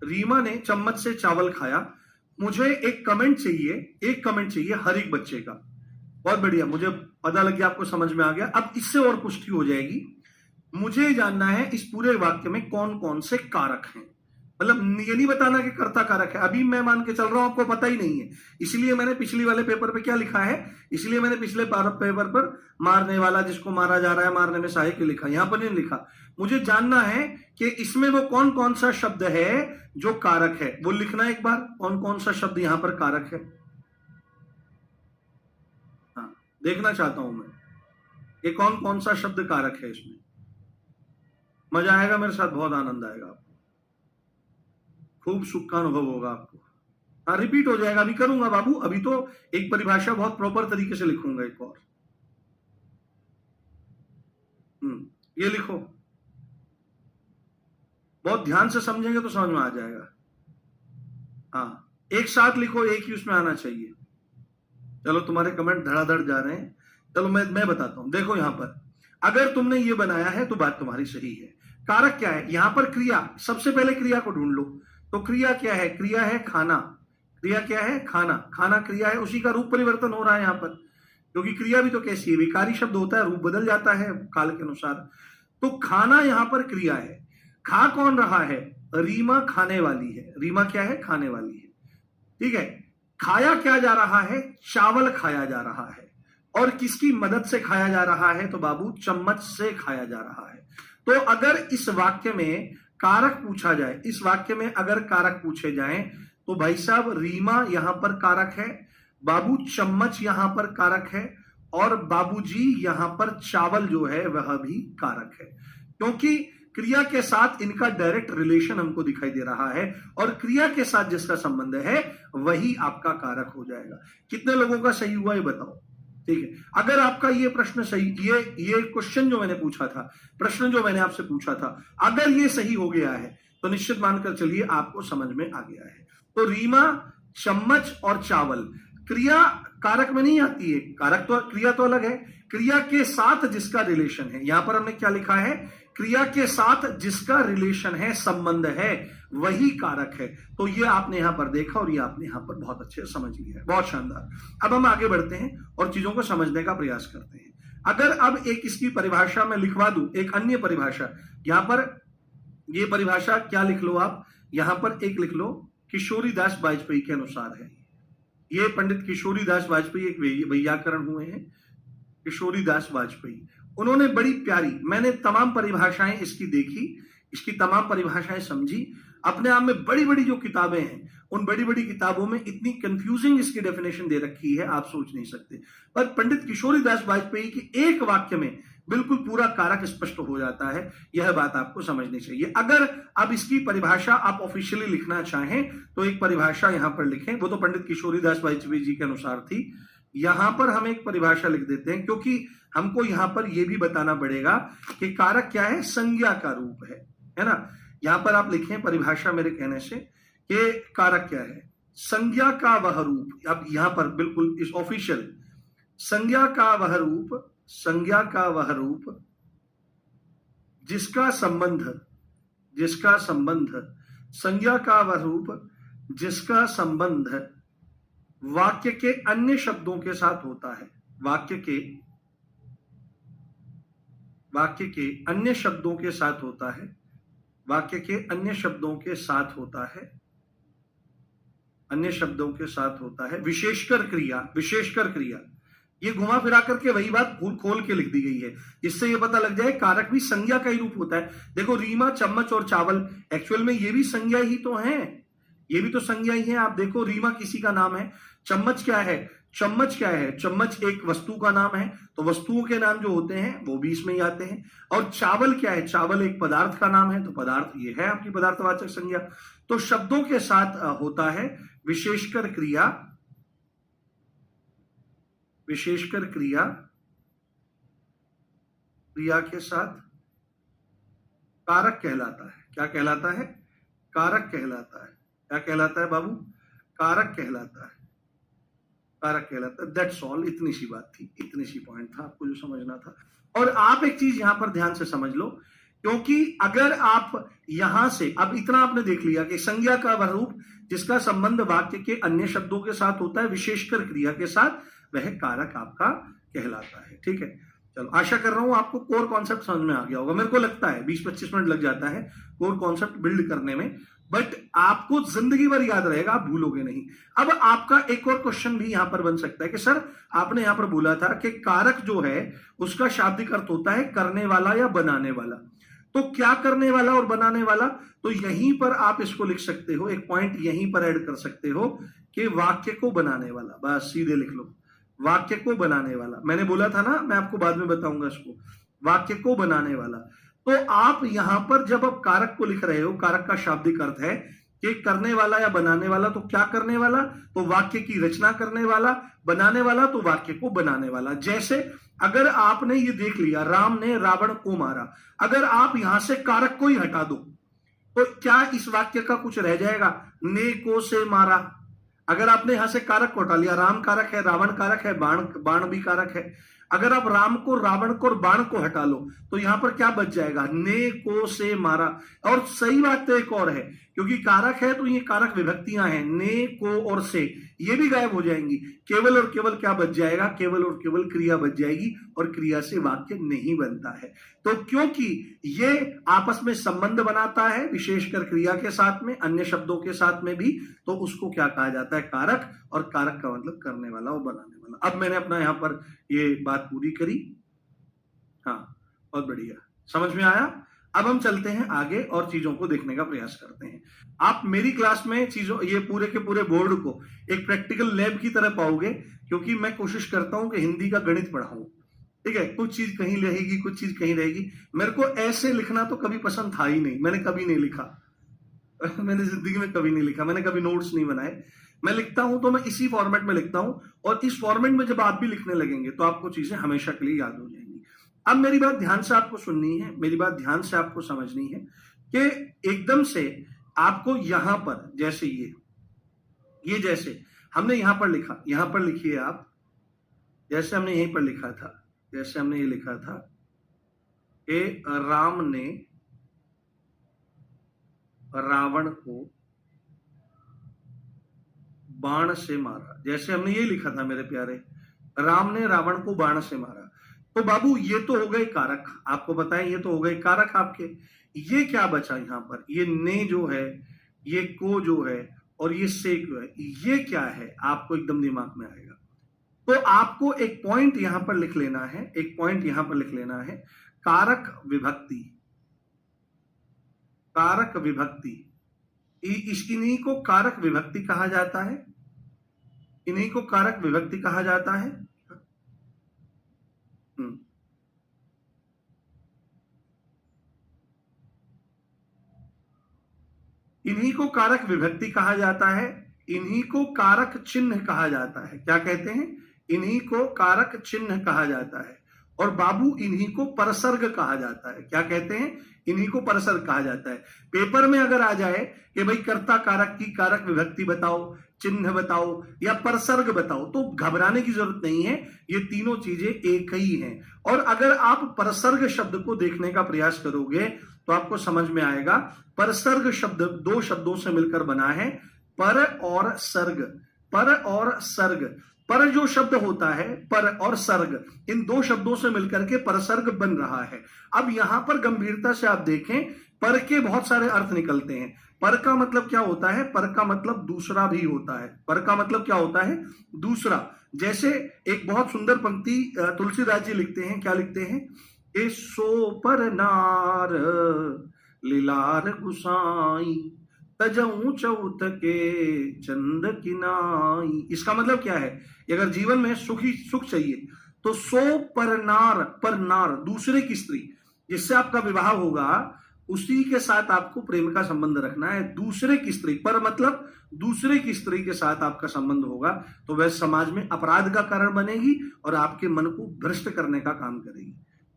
रीमा ने चम्मच से चावल खाया। मुझे एक कमेंट चाहिए, एक कमेंट चाहिए हर एक बच्चे का। बहुत बढ़िया, मुझे पता लग गया, आपको समझ में आ गया। अब इससे और पुष्टि हो जाएगी। मुझे जानना है इस पूरे वाक्य में कौन कौन से कारक हैं। मतलब ये नहीं बताना कि कर्ता कारक है, अभी मैं मान के चल रहा हूं आपको पता ही नहीं है। इसलिए मैंने पिछली वाले पेपर पे क्या लिखा है, इसलिए मैंने पिछले पेपर पर मारने वाला जिसको मारा जा रहा है, मारने में सहायक लिखा, यहां पर नहीं लिखा। मुझे जानना है कि इसमें वो कौन कौन सा शब्द है जो कारक है, वो लिखना एक बार, कौन कौन सा शब्द यहां पर कारक है। हाँ, देखना चाहता हूं मैं, ये कौन कौन सा शब्द कारक है इसमें। मजा आएगा मेरे साथ, बहुत आनंद आएगा आपको, खूब सुख का अनुभव होगा आपको। हाँ, रिपीट हो जाएगा, अभी करूंगा बाबू, अभी तो एक परिभाषा बहुत प्रॉपर तरीके से लिखूंगा एक और। ये लिखो, बहुत ध्यान से समझेंगे तो समझ में आ जाएगा। हाँ, एक साथ लिखो, एक ही उसमें आना चाहिए। चलो, तुम्हारे कमेंट धड़ाधड़ जा रहे हैं। चलो मैं बताता हूं। देखो यहां पर अगर तुमने ये बनाया है तो बात तुम्हारी सही है। कारक क्या है यहां पर? क्रिया। सबसे पहले क्रिया को ढूंढ लो। तो क्रिया क्या है? क्रिया है खाना। क्रिया क्या है? खाना। खाना क्रिया है, उसी का रूप परिवर्तन हो रहा है यहां पर, क्योंकि क्रिया भी तो कैसी है, विकारी शब्द होता है, रूप बदल जाता है काल के अनुसार। तो खाना यहां पर क्रिया है। खा कौन रहा है? रीमा खाने वाली है। रीमा क्या है? खाने वाली है। ठीक है। खाया क्या जा रहा है? चावल खाया जा रहा है। और किसकी मदद से खाया जा रहा है? तो बाबू, चम्मच से खाया जा रहा है। तो अगर इस वाक्य में कारक पूछा जाए, इस वाक्य में अगर कारक पूछे जाएं, तो भाई साहब रीमा यहां पर कारक है, बाबू चम्मच यहां पर कारक है, और बाबूजी यहां पर चावल जो है वह भी कारक है, क्योंकि क्रिया के साथ इनका डायरेक्ट रिलेशन हमको दिखाई दे रहा है, और क्रिया के साथ जिसका संबंध है वही आपका कारक हो जाएगा। कितने लोगों का सही हुआ ये बताओ। ठीक है, अगर आपका ये प्रश्न सही, ये क्वेश्चन जो मैंने पूछा था, प्रश्न जो मैंने आपसे पूछा था, अगर ये सही हो गया है तो निश्चित मानकर चलिए आपको समझ में आ गया है। तो रीमा, चम्मच और चावल क्रिया कारक में नहीं आती है। कारक तो, क्रिया तो अलग है। क्रिया के साथ जिसका रिलेशन है, यहां पर हमने क्या लिखा है? क्रिया के साथ जिसका रिलेशन है, संबंध है, वही कारक है। तो ये आपने यहां पर देखा और ये आपने यहां पर बहुत अच्छे से समझ लिया है। बहुत शानदार। अब हम आगे बढ़ते हैं और चीजों को समझने का प्रयास करते हैं। अगर अब एक इसकी परिभाषा में लिखवा दूं, एक अन्य परिभाषा, यहां पर ये परिभाषा क्या लिख लो आप, यहां पर एक लिख लो, किशोरीदास वाजपेयी के अनुसार है। ये पंडित किशोरीदास वाजपेयी एक वैयाकरण हुए हैं, किशोरीदास वाजपेयी। उन्होंने बड़ी प्यारी, मैंने तमाम परिभाषाएं इसकी देखी, इसकी तमाम परिभाषाएं समझी। अपने आप में बड़ी बड़ी जो किताबें हैं, उन बड़ी बड़ी किताबों में इतनी कंफ्यूजिंग इसकी डेफिनेशन दे रखी है, आप सोच नहीं सकते। पर पंडित किशोरीदास वाजपेयी के एक वाक्य में बिल्कुल पूरा कारक स्पष्ट हो जाता है। यह बात आपको समझनी चाहिए। अगर अब इसकी परिभाषा आप ऑफिशियली लिखना चाहें तो एक परिभाषा यहां पर लिखें, वो तो पंडित किशोरीदास वाजपेयी जी के अनुसार थी। यहां पर हम एक परिभाषा लिख देते हैं, क्योंकि हमको यहां पर यह भी बताना पड़ेगा कि कारक क्या है, संज्ञा का रूप है ना। यहां पर आप लिखें परिभाषा मेरे कहने से कि कारक क्या है, संज्ञा का वह रूप। अब यहां पर बिल्कुल इस ऑफिशियल, संज्ञा का वह रूप, संज्ञा का वह रूप जिसका संबंध, संज्ञा का वह रूप जिसका संबंध वाक्य के अन्य शब्दों के साथ होता है, वाक्य के अन्य शब्दों के साथ होता है, वाक्य के अन्य शब्दों के साथ होता है, अन्य शब्दों के साथ होता है। विशेषकर क्रिया, ये घुमा फिरा करके वही बात खोल के लिख दी गई है। इससे ये पता लग जाए कारक भी संज्ञा का ही रूप होता है। देखो रीमा, चम्मच और चावल, एक्चुअल में ये भी संज्ञा ही तो है, ये भी तो संज्ञा ही है। आप देखो रीमा किसी का नाम है, चम्मच क्या है, चम्मच एक वस्तु का नाम है, तो वस्तुओं के नाम जो होते हैं वो भी इसमें ही आते हैं। और चावल क्या है, चावल एक पदार्थ का नाम है, तो पदार्थ ये है आपकी पदार्थवाचक संज्ञा। तो शब्दों के साथ होता है विशेषकर क्रिया, क्रिया के साथ कारक कहलाता है। क्या कहलाता है, कारक कहलाता है। क्या कहलाता है बाबू, कारक कहलाता है, कारक कहलाता है। दैट्स ऑल, इतनी सी बात थी, इतनी सी पॉइंट था आपको जो समझना था। और आप एक चीज यहां पर ध्यान से समझ लो, क्योंकि अगर आप यहां से अब इतना आपने देख लिया कि संज्ञा का वह रूप जिसका संबंध वाक्य के अन्य शब्दों के साथ होता है विशेषकर क्रिया के साथ, वह कारक आपका कहलाता है। ठीक है, चलो आशा कर रहा हूं आपको कोर कॉन्सेप्ट समझ में आ गया होगा। मेरे को लगता है 20-25 मिनट लग जाता है कोर कॉन्सेप्ट बिल्ड करने में, बट आपको जिंदगी भर याद रहेगा, आप भूलोगे नहीं। अब आपका एक और क्वेश्चन भी यहां पर बन सकता है कि सर आपने यहां पर बोला था कि कारक जो है उसका शाब्दिक अर्थ होता है करने वाला या बनाने वाला। तो क्या करने वाला और बनाने वाला, तो यहीं पर आप इसको लिख सकते हो, एक पॉइंट यहीं पर ऐड कर सकते हो कि वाक्य को बनाने वाला, बस सीधे लिख लो वाक्य को बनाने वाला। मैंने बोला था ना, मैं आपको बाद में बताऊंगा इसको, वाक्य को बनाने वाला। तो आप यहां पर जब आप कारक को लिख रहे हो, कारक का शाब्दिक अर्थ है कि करने वाला या बनाने वाला, तो क्या करने वाला, तो वाक्य की रचना करने वाला, बनाने वाला तो वाक्य को बनाने वाला। जैसे अगर आपने ये देख लिया राम ने रावण को मारा, अगर आप यहां से कारक को ही हटा दो तो क्या इस वाक्य का कुछ रह जाएगा, ने को से मारा। अगर आपने यहां से कारक को हटा लिया, राम कारक है, रावण कारक है, बाण भी कारक है, अगर आप राम को, रावण को और बाण को हटा लो तो यहां पर क्या बच जाएगा, ने को से मारा। और सही बात तो एक और है, क्योंकि कारक है तो ये कारक विभक्तियां हैं, ने को और से, ये भी गायब हो जाएंगी। केवल और केवल क्या बच जाएगा, केवल और केवल क्रिया बच जाएगी, और क्रिया से वाक्य नहीं बनता है। तो क्योंकि ये आपस में संबंध बनाता है विशेषकर क्रिया के साथ में, अन्य शब्दों के साथ में भी, तो उसको क्या कहा जाता है, कारक। और कारक का मतलब करने वाला और बनाने वाला। अब मैंने अपना यहां पर ये बात पूरी करी, हाँ बहुत बढ़िया, समझ में आया। अब हम चलते हैं आगे और चीजों को देखने का प्रयास करते हैं। आप मेरी क्लास में चीजों, ये पूरे के पूरे बोर्ड को एक प्रैक्टिकल लैब की तरह पाओगे, क्योंकि मैं कोशिश करता हूं कि हिंदी का गणित पढ़ाऊं। ठीक है, कुछ चीज कहीं रहेगी, कुछ चीज कहीं रहेगी। मेरे को ऐसे लिखना तो कभी पसंद था ही नहीं, मैंने कभी नहीं लिखा मैंने जिंदगी में कभी नहीं लिखा, मैंने कभी नोट्स नहीं बनाए। मैं लिखता हूं तो मैं इसी फॉर्मेट में लिखता हूं, और इस फॉर्मेट में जब आप भी लिखने लगेंगे तो आपको चीजें हमेशा के लिए याद हो जाएंगी। अब मेरी बात ध्यान से आपको सुननी है, मेरी बात ध्यान से आपको समझनी है कि एकदम से आपको यहां पर जैसे ये जैसे हमने यहां पर लिखा, यहां पर लिखिए आप, जैसे हमने यहीं पर लिखा था, जैसे हमने ये लिखा था कि राम ने रावण को बाण से मारा, जैसे हमने ये लिखा था मेरे प्यारे, राम ने रावण को बाण से मारा। तो बाबू ये तो हो गए कारक, आपको बताएं ये तो हो गए कारक आपके। ये क्या बचा यहां पर, ये ने जो है, ये को जो है, और ये से जो है, ये क्या है आपको एकदम दिमाग में आएगा। तो आपको एक पॉइंट यहां पर लिख लेना है, एक पॉइंट यहां पर लिख लेना है, कारक विभक्ति। कारक विभक्ति, इन्हीं को कारक विभक्ति कहा जाता है, इन्हीं को कारक विभक्ति कहा जाता है। इन्हीं को कारक विभक्ति कहा जाता है, इन्हीं को कारक चिन्ह कहा जाता है। क्या कहते हैं? इन्हीं को कारक चिन्ह कहा जाता है। और बाबू इन्हीं को परसर्ग कहा जाता है। क्या कहते हैं? इन्हीं को परसर्ग कहा जाता है। पेपर में अगर आ जाए कि भाई कर्ता कारक की कारक विभक्ति बताओ, चिन्ह बताओ या परसर्ग बताओ, तो घबराने की जरूरत नहीं है, ये तीनों चीजें एक ही हैं। और अगर आप परसर्ग शब्द को देखने का प्रयास करोगे तो आपको समझ में आएगा, परसर्ग शब्द दो शब्दों से मिलकर बना है, पर और सर्ग। पर और सर्ग, पर जो शब्द होता है, पर और सर्ग, इन दो शब्दों से मिलकर के परसर्ग बन रहा है। अब यहां पर गंभीरता से आप देखें, पर के बहुत सारे अर्थ निकलते हैं। पर का मतलब क्या होता है? पर का मतलब दूसरा भी होता है। पर का मतलब क्या होता है? दूसरा। जैसे एक बहुत सुंदर पंक्ति तुलसीदास जी लिखते हैं। क्या लिखते हैं? ए सो पर नार लीलार गुसाई, तजऊ चौथ के चंद किनाई। इसका मतलब क्या है? अगर जीवन में सुख चाहिए तो सो पर नार दूसरे की स्त्री जिससे आपका विवाह होगा, उसी के साथ आपको प्रेम का संबंध रखना है। दूसरे की स्त्री, पर मतलब दूसरे की स्त्री के साथ आपका संबंध होगा तो वह समाज में अपराध का कारण बनेगी और आपके मन को भ्रष्ट करने का काम करेगी।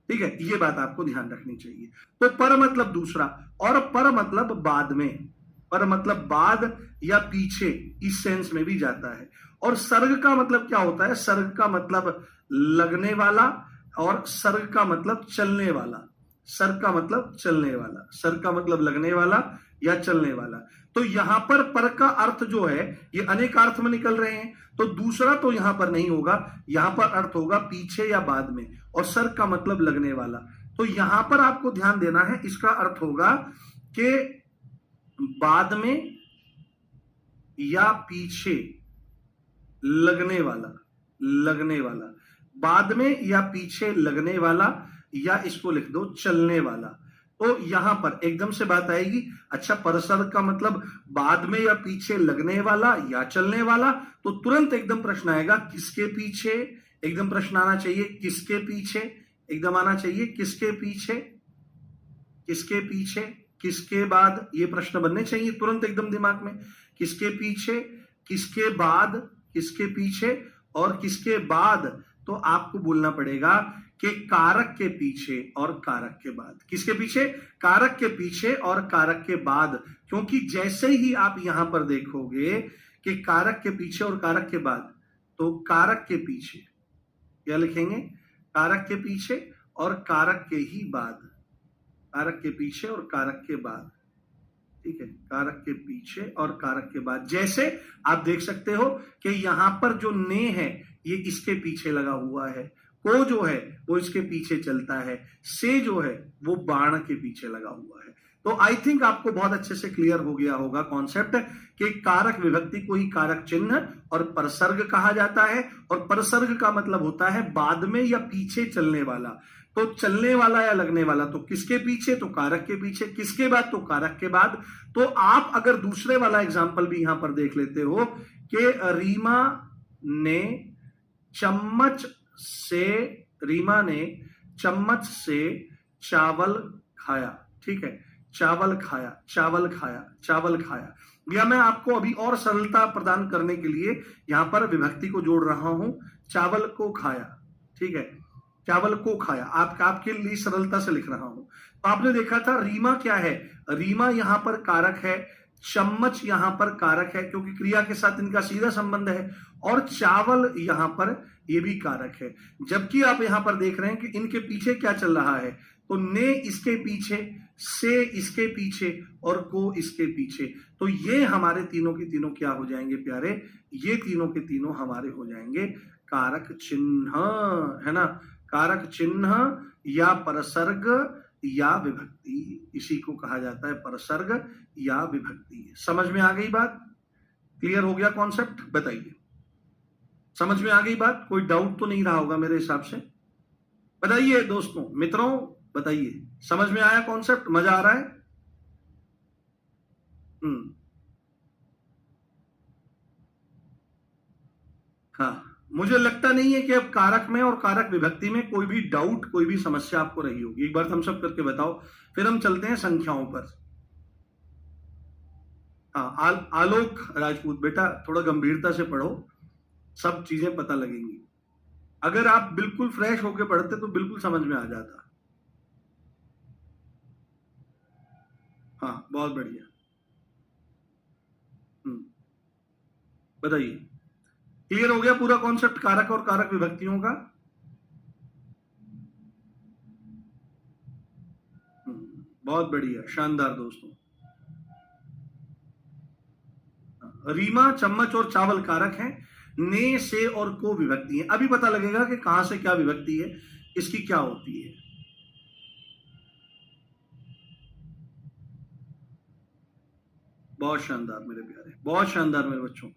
ठीक है, ये बात आपको ध्यान रखनी चाहिए। तो पर मतलब दूसरा, और पर मतलब बाद में। पर मतलब बाद या पीछे, इस सेंस में भी जाता है। और सर्ग का मतलब क्या होता है? सर्ग का मतलब लगने वाला, और सर्ग का मतलब चलने वाला। सर्ग का मतलब चलने वाला, सर्ग का मतलब लगने वाला या चलने वाला। तो यहां पर का अर्थ जो है ये अनेक अर्थ में निकल रहे हैं, तो दूसरा तो यहां पर नहीं होगा, यहां पर अर्थ होगा पीछे या बाद में। और सर्ग का मतलब लगने वाला, तो यहां पर आपको ध्यान देना है, इसका अर्थ होगा कि बाद में या पीछे लगने वाला, लगने वाला, बाद में या पीछे लगने वाला, या इसको लिख दो चलने वाला। तो यहां पर एकदम से बात आएगी, अच्छा परसर्ग का मतलब बाद में या पीछे लगने वाला या चलने वाला, तो तुरंत एकदम प्रश्न आएगा किसके पीछे। एकदम प्रश्न आना चाहिए किसके पीछे, एकदम आना चाहिए किसके पीछे, किसके पीछे, किसके बाद, ये प्रश्न बनने चाहिए तुरंत एकदम दिमाग में। किसके पीछे, किसके बाद, किसके पीछे और किसके बाद। तो आपको बोलना पड़ेगा कि कारक के पीछे और कारक के बाद। किसके पीछे? कारक के पीछे और कारक के बाद। क्योंकि जैसे ही आप यहां पर देखोगे कि कारक के पीछे और कारक के बाद, तो कारक के पीछे क्या लिखेंगे? कारक के पीछे और कारक के ही बाद। कारक के पीछे और कारक के बाद, ठीक है, कारक के पीछे और कारक के बाद। जैसे आप देख सकते हो कि यहां पर जो ने है ये इसके पीछे लगा हुआ है, को जो है वो इसके पीछे चलता है, से जो है वो बाण के पीछे लगा हुआ है। तो आई थिंक आपको बहुत अच्छे से क्लियर हो गया होगा कॉन्सेप्ट कि कारक विभक्ति को ही कारक चिन्ह और परसर्ग कहा जाता है। और परसर्ग का मतलब होता है बाद में या पीछे चलने वाला। तो चलने वाला या लगने वाला, तो किसके पीछे? तो कारक के पीछे। किसके बाद? तो कारक के बाद। तो आप अगर दूसरे वाला एग्जाम्पल भी यहां पर देख लेते हो कि रीमा ने चम्मच से चावल खाया। ठीक है, चावल खाया, चावल खाया, चावल खाया। या मैं आपको अभी और सरलता प्रदान करने के लिए यहां पर विभक्ति को जोड़ रहा हूं, चावल को खाया। ठीक है, चावल को खाया, आपके लिए सरलता से लिख रहा हूं। तो आपने देखा था रीमा क्या है? रीमा यहां पर कारक है, चम्मच यहां पर कारक है क्योंकि क्रिया के साथ इनका सीधा संबंध है, और चावल यहां पर ये भी कारक है। जबकि आप यहां पर देख रहे हैं कि इनके पीछे क्या चल रहा है, तो ने इसके पीछे, से इसके पीछे और को इसके पीछे। तो ये हमारे तीनों के तीनों क्या हो जाएंगे प्यारे? ये तीनों के तीनों हमारे हो जाएंगे कारक चिन्ह, है ना? कारक चिन्ह या परसर्ग या विभक्ति, इसी को कहा जाता है परसर्ग या विभक्ति। समझ में आ गई बात? क्लियर हो गया कॉन्सेप्ट? बताइए, समझ में आ गई बात? कोई डाउट तो नहीं रहा होगा मेरे हिसाब से? बताइए दोस्तों, मित्रों, बताइए, समझ में आया कॉन्सेप्ट? मजा आ रहा है? हम्म। हाँ, मुझे लगता नहीं है कि अब कारक में और कारक विभक्ति में कोई भी डाउट, कोई भी समस्या आपको रही होगी। एक बार हम सब करके बताओ, फिर हम चलते हैं संख्याओं पर। हाँ, आलोक राजपूत बेटा, थोड़ा गंभीरता से पढ़ो, सब चीजें पता लगेंगी। अगर आप बिल्कुल फ्रेश होके पढ़ते तो बिल्कुल समझ में आ जाता। हाँ, बहुत बढ़िया। हम्म, बताइए, क्लियर हो गया पूरा कॉन्सेप्ट कारक और कारक विभक्तियों का? बहुत बढ़िया, शानदार दोस्तों। रीमा, चम्मच और चावल कारक हैं, ने, से और को विभक्ति है। अभी पता लगेगा कि कहां से क्या विभक्ति है, इसकी क्या होती है। बहुत शानदार मेरे प्यारे, बहुत शानदार मेरे बच्चों।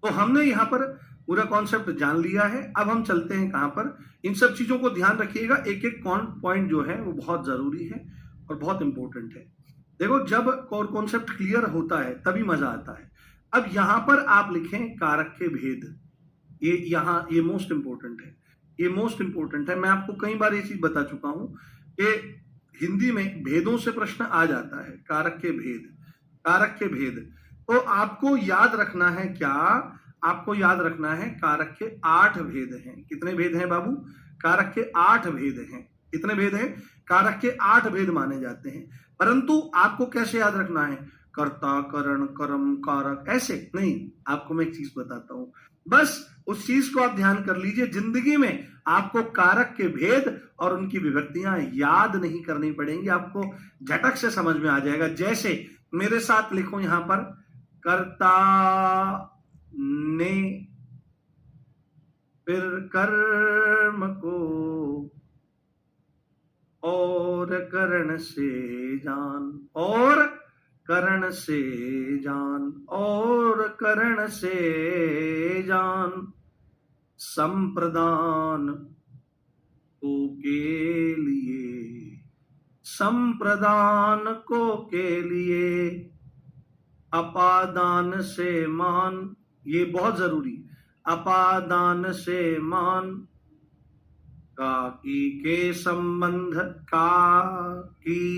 तो हमने यहाँ पर पूरा कॉन्सेप्ट जान लिया है। अब हम चलते हैं कहां पर, इन सब चीजों को ध्यान रखिएगा, एक एक पॉइंट जो है वो बहुत जरूरी है और बहुत इंपॉर्टेंट है। देखो, जब कोर कॉन्सेप्ट क्लियर होता है तभी मजा आता है। अब यहां पर आप लिखें कारक के भेद, ये यहाँ ये मोस्ट इंपॉर्टेंट है, ये मोस्ट इंपॉर्टेंट है। मैं आपको कई बार ये चीज बता चुका हूं कि हिंदी में भेदों से प्रश्न आ जाता है, कारक के भेद, कारक के भेद। तो आपको याद रखना है क्या, आपको याद रखना है कारक के 8 भेद हैं। कितने भेद हैं बाबू? कारक के 8 भेद हैं। कितने भेद हैं? कारक के 8 भेद माने जाते हैं। परंतु आपको कैसे याद रखना है, कर्ता, करण, कर्म, कारक, ऐसे नहीं। आपको मैं एक चीज बताता हूं, बस उस चीज को आप ध्यान कर लीजिए। जिंदगी में आपको कारक के भेद और उनकी विभक्तियां याद नहीं करनी पड़ेंगी, आपको झटक से समझ में आ जाएगा। जैसे मेरे साथ लिखो यहां पर, कर्ता ने, फिर कर्म को और करण से जान, और करण से जान, और करण से जान, संप्रदान को के लिए, संप्रदान को के लिए, अपादान से मान, ये बहुत जरूरी, अपादान से मान, काकी के संबंध, काकी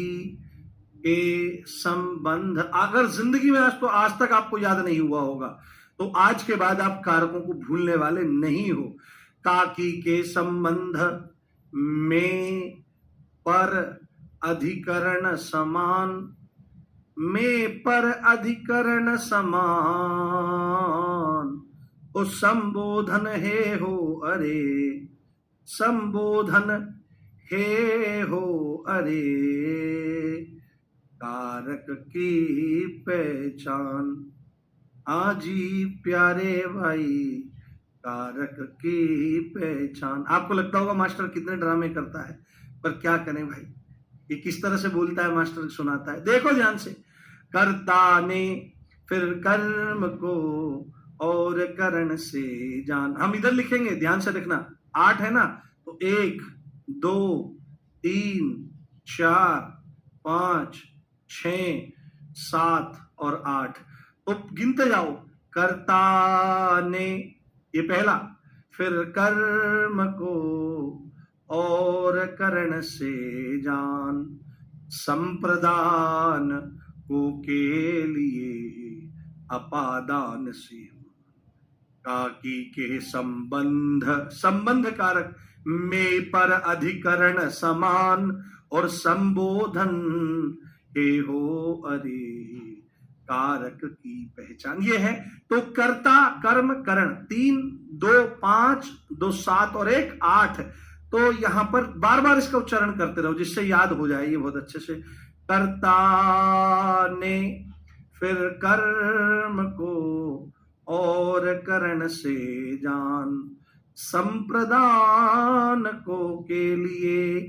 के संबंध। अगर जिंदगी में आज तक आपको याद नहीं हुआ होगा तो आज के बाद आप कारकों को भूलने वाले नहीं हो। काकी के संबंध में पर अधिकरण समान, में पर अधिकरण समान, उस संबोधन है हो अरे, संबोधन हे हो अरे, कारक की पहचान। आजी प्यारे भाई, कारक की पहचान। आपको लगता होगा मास्टर कितने ड्रामे करता है, पर क्या करें भाई, ये किस तरह से बोलता है मास्टर, सुनाता है। देखो ध्यान से, कर्ता ने, फिर कर्म को और करण से जान। हम इधर लिखेंगे, ध्यान से देखना, 8 है ना, तो 1 2 3 4 5 6 7 और 8, तो गिनते जाओ। कर्ता ने, ये पहला, फिर कर्म को और करण से जान, संप्रदान को के लिए, अपादान से, काकी के संबंध, संबंध कारक में पर अधिकरण समान, और संबोधन हे हो अरे, कारक की पहचान। ये है तो कर्ता, कर्म, करण, 3 2 5 2 7 और 1 8। तो यहां पर बार बार इसका उच्चारण करते रहो जिससे याद हो जाए ये बहुत अच्छे से। कर्ता ने, फिर कर्म को और करण से जान, संप्रदान को के लिए,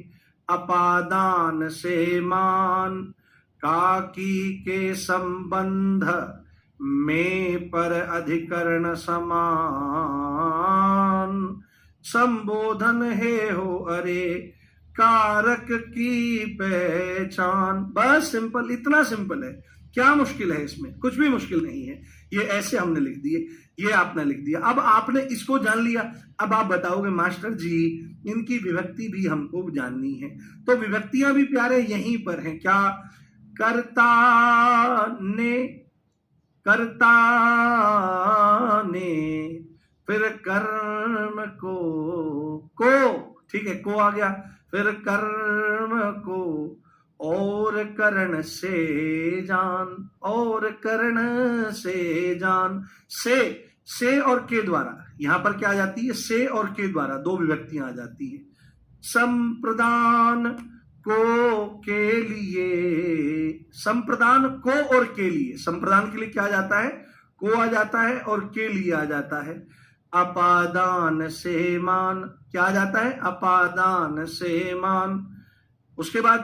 अपादान से मान, काकी के संबंध में पर अधिकरण समान, संबोधन है हो अरे, कारक की पहचान। बस सिंपल, इतना सिंपल है। क्या मुश्किल है इसमें? कुछ भी मुश्किल नहीं है। ये ऐसे हमने लिख दिए, ये आपने लिख दिया। अब आपने इसको जान लिया, अब आप बताओगे मास्टर जी इनकी विभक्ति भी हमको जाननी है। तो विभक्तियां भी प्यारे यहीं पर हैं। क्या? कर्ता ने, कर्ता ने, फिर कर्म को, ठीक है, को आ गया, फिर कर्म को और करण से जान, और करण से जान। से और के द्वारा यहां पर क्या आ जाती है? से और के द्वारा दो विभक्तियां आ जाती है। संप्रदान को के लिए, संप्रदान को और के लिए, संप्रदान के लिए क्या आ जाता है? को आ जाता है और के लिए आ जाता है। अपादान से मान, क्या आ जाता है? अपादान से मान। उसके बाद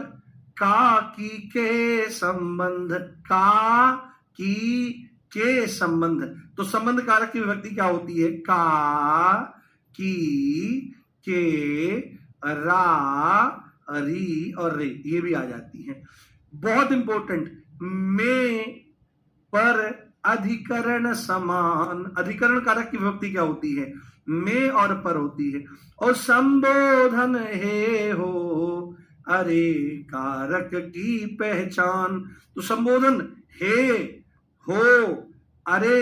का की के संबंध, का की के संबंध। तो संबंध कारक की विभक्ति क्या होती है? का की के रा री और रे, ये भी आ जाती है। बहुत इंपॉर्टेंट, में पर अधिकरण समान। अधिकरण कारक की विभक्ति क्या होती है? में और पर होती है। और संबोधन हे हो अरे कारक की पहचान। तो संबोधन हे हो अरे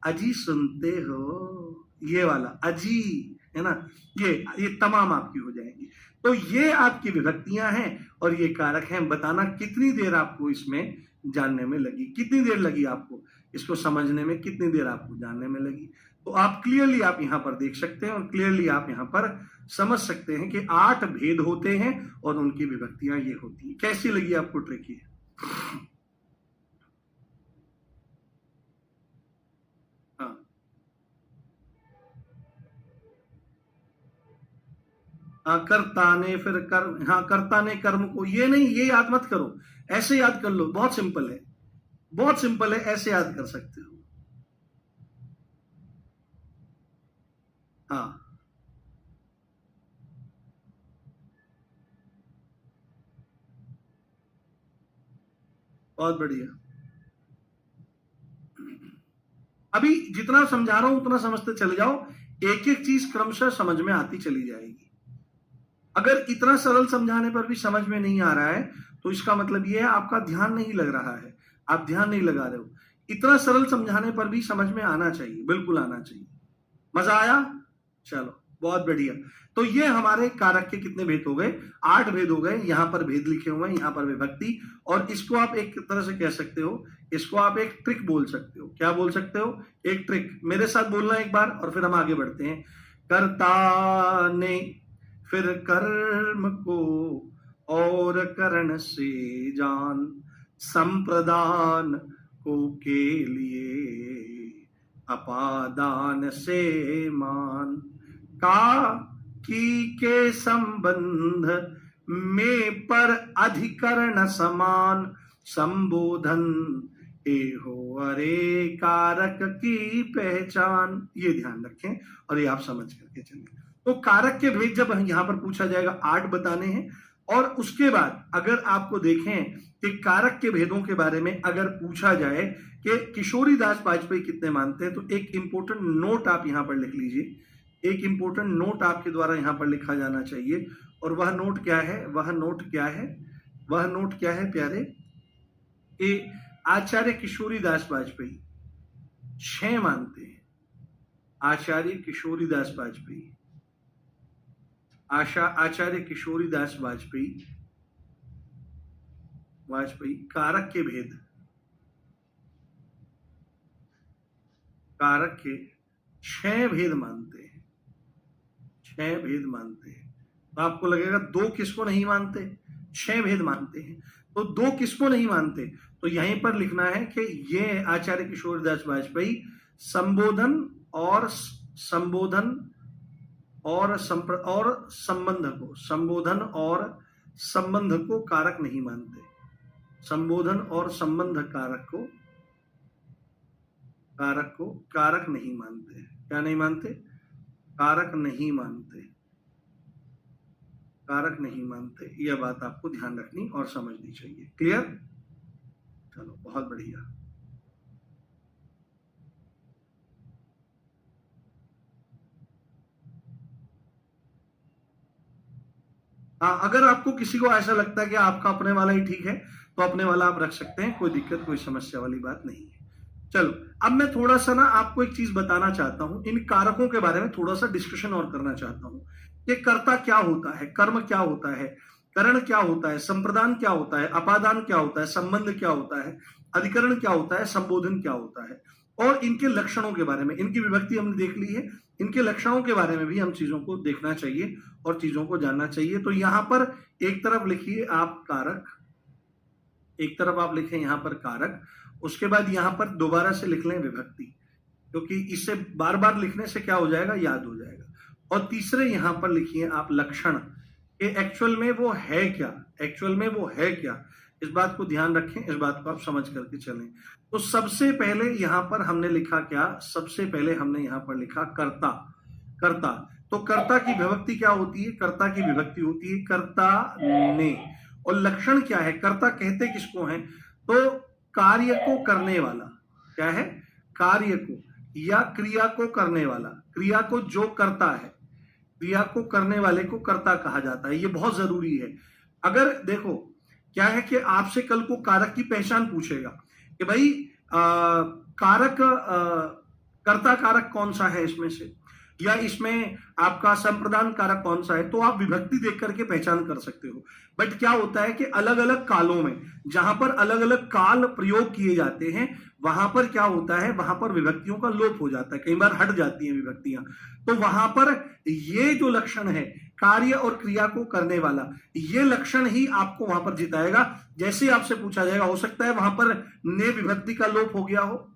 अजी सुनते हो, ये वाला अजी है ना, ये तमाम आपकी हो जाएंगी। तो ये आपकी विभक्तियां हैं और ये कारक हैं। बताना कितनी देर आपको इसमें जानने में लगी, कितनी देर लगी आपको इसको समझने में, कितनी देर आपको जानने में लगी। तो आप क्लियरली आप यहां पर देख सकते हैं और क्लियरली आप यहां पर समझ सकते हैं कि 8 भेद होते हैं और उनकी विभक्तियां ये होती हैं। कैसी लगी आपको ट्रिक ये? कर्ता ने, फिर कर्म, हाँ कर्ता ने कर्म को, ये नहीं, ये याद मत करो, ऐसे याद कर लो, बहुत सिंपल है, बहुत सिंपल है, ऐसे याद कर सकते हो। हाँ बहुत बढ़िया। अभी जितना समझा रहा हूं उतना समझते चले जाओ, एक एक चीज क्रमशः समझ में आती चली जाएगी। अगर इतना सरल समझाने पर भी समझ में नहीं आ रहा है तो इसका मतलब यह है आपका ध्यान नहीं लग रहा है, आप ध्यान नहीं लगा रहे हो। इतना सरल समझाने पर भी समझ में आना चाहिए, बिल्कुल आना चाहिए। मजा आया? चलो बहुत बढ़िया। तो ये हमारे कारक के कितने भेद हो गए? 8 भेद हो गए। यहां पर भेद लिखे हुए हैं, यहां पर विभक्ति, और इसको आप एक तरह से कह सकते हो, इसको आप एक ट्रिक बोल सकते हो। क्या बोल सकते हो? एक ट्रिक। मेरे साथ बोलना एक बार और फिर हम आगे बढ़ते हैं। कर्ता ने, फिर कर्म को और करण से जान, संप्रदान को के लिए अपादान से मान, का की के संबंध में पर अधिकरण समान, संबोधन ए हो अरे कारक की पहचान। ये ध्यान रखें और ये आप समझ करके चलें। तो कारक के भेद जब यहां पर पूछा जाएगा 8 बताने हैं, और उसके बाद अगर आपको देखें कि कारक के भेदों के बारे में अगर पूछा जाए कि किशोरी दास वाजपेयी कितने मानते हैं, तो एक इंपॉर्टेंट नोट आप यहां पर लिख लीजिए। एक इंपॉर्टेंट नोट आपके द्वारा यहां पर लिखा जाना चाहिए। और वह नोट क्या है? वह नोट क्या है? वह नोट क्या है प्यारे? कि आचार्य किशोरी दास वाजपेयी 6 मानते हैं। आचार्य किशोरी दास वाजपेयी, आचार्य किशोरी दास वाजपेयी कारक के भेद, कारक के 6 भेद मानते हैं। 6 भेद मानते हैं। तो आपको लगेगा 2 किसको नहीं मानते? 6 भेद मानते हैं। तो 2 किसको नहीं मानते? तो यहीं पर लिखना है कि ये आचार्य किशोरी दास वाजपेयी संबोधन और संबंध को, संबोधन और संबंध को कारक नहीं मानते। संबोधन और संबंध कारक को कारक नहीं मानते। क्या नहीं मानते? कारक नहीं मानते। कारक नहीं मानते। यह बात आपको ध्यान रखनी और समझनी चाहिए। क्लियर? चलो बहुत बढ़िया। हाँ, अगर आपको किसी को ऐसा लगता है कि आपका अपने वाला ही ठीक है तो अपने वाला आप रख सकते हैं, कोई दिक्कत कोई समस्या वाली बात नहीं है। चलो, अब मैं थोड़ा सा ना आपको एक चीज बताना चाहता हूं, इन कारकों के बारे में थोड़ा सा डिस्कशन और करना चाहता हूं कि कर्ता क्या होता है, कर्म क्या होता है, करण क्या होता है, संप्रदान क्या होता है, अपादान क्या होता है, संबंध क्या होता है, अधिकरण क्या होता है, संबोधन क्या होता है, और इनके लक्षणों के बारे में, इनकी विभक्ति हमने देख ली है, इनके लक्षणों के बारे में भी हम चीजों को देखना चाहिए और चीजों को जानना चाहिए। तो यहां पर एक तरफ लिखिए आप कारक, एक तरफ आप लिखें यहां पर कारक, उसके बाद यहां पर दोबारा से लिख लें विभक्ति, क्योंकि इससे बार बार लिखने से क्या हो जाएगा, याद हो जाएगा। और तीसरे यहां पर लिखिए आप लक्षण, कि एक्चुअल में वो है क्या, एक्चुअल में वो है क्या, इस बात को ध्यान रखें, इस बात को आप समझ करके चलें। तो सबसे पहले यहां पर हमने लिखा क्या, सबसे पहले हमने यहां पर लिखा कर्ता, कर्ता। तो कर्ता की विभक्ति क्या होती है, कर्ता की विभक्ति होती है कर्ता ने। और लक्षण क्या है, कर्ता कहते किसको हैं, तो कार्य को करने वाला, क्या है, कार्य को या क्रिया को करने वाला, क्रिया को जो करता है, क्रिया को करने वाले को कर्ता कहा जाता है। ये बहुत जरूरी है। अगर देखो क्या है कि आपसे कल को कारक की पहचान पूछेगा कि भाई कारक कर्ता कारक कौन सा है इसमें से, या इसमें आपका संप्रदान कारक कौन सा है, तो आप विभक्ति देख करके पहचान कर सकते हो। बट क्या होता है कि अलग अलग कालों में जहां पर अलग अलग काल प्रयोग किए जाते हैं, वहां पर क्या होता है, वहां पर विभक्तियों का लोप हो जाता है, कई बार हट जाती हैं विभक्तियां। तो वहां पर ये जो लक्षण है, कार्य और क्रिया को करने वाला, ये लक्षण ही आपको वहां पर जिताएगा। जैसे आपसे पूछा जाएगा, हो सकता है वहां पर ने विभक्ति का लोप हो गया हो,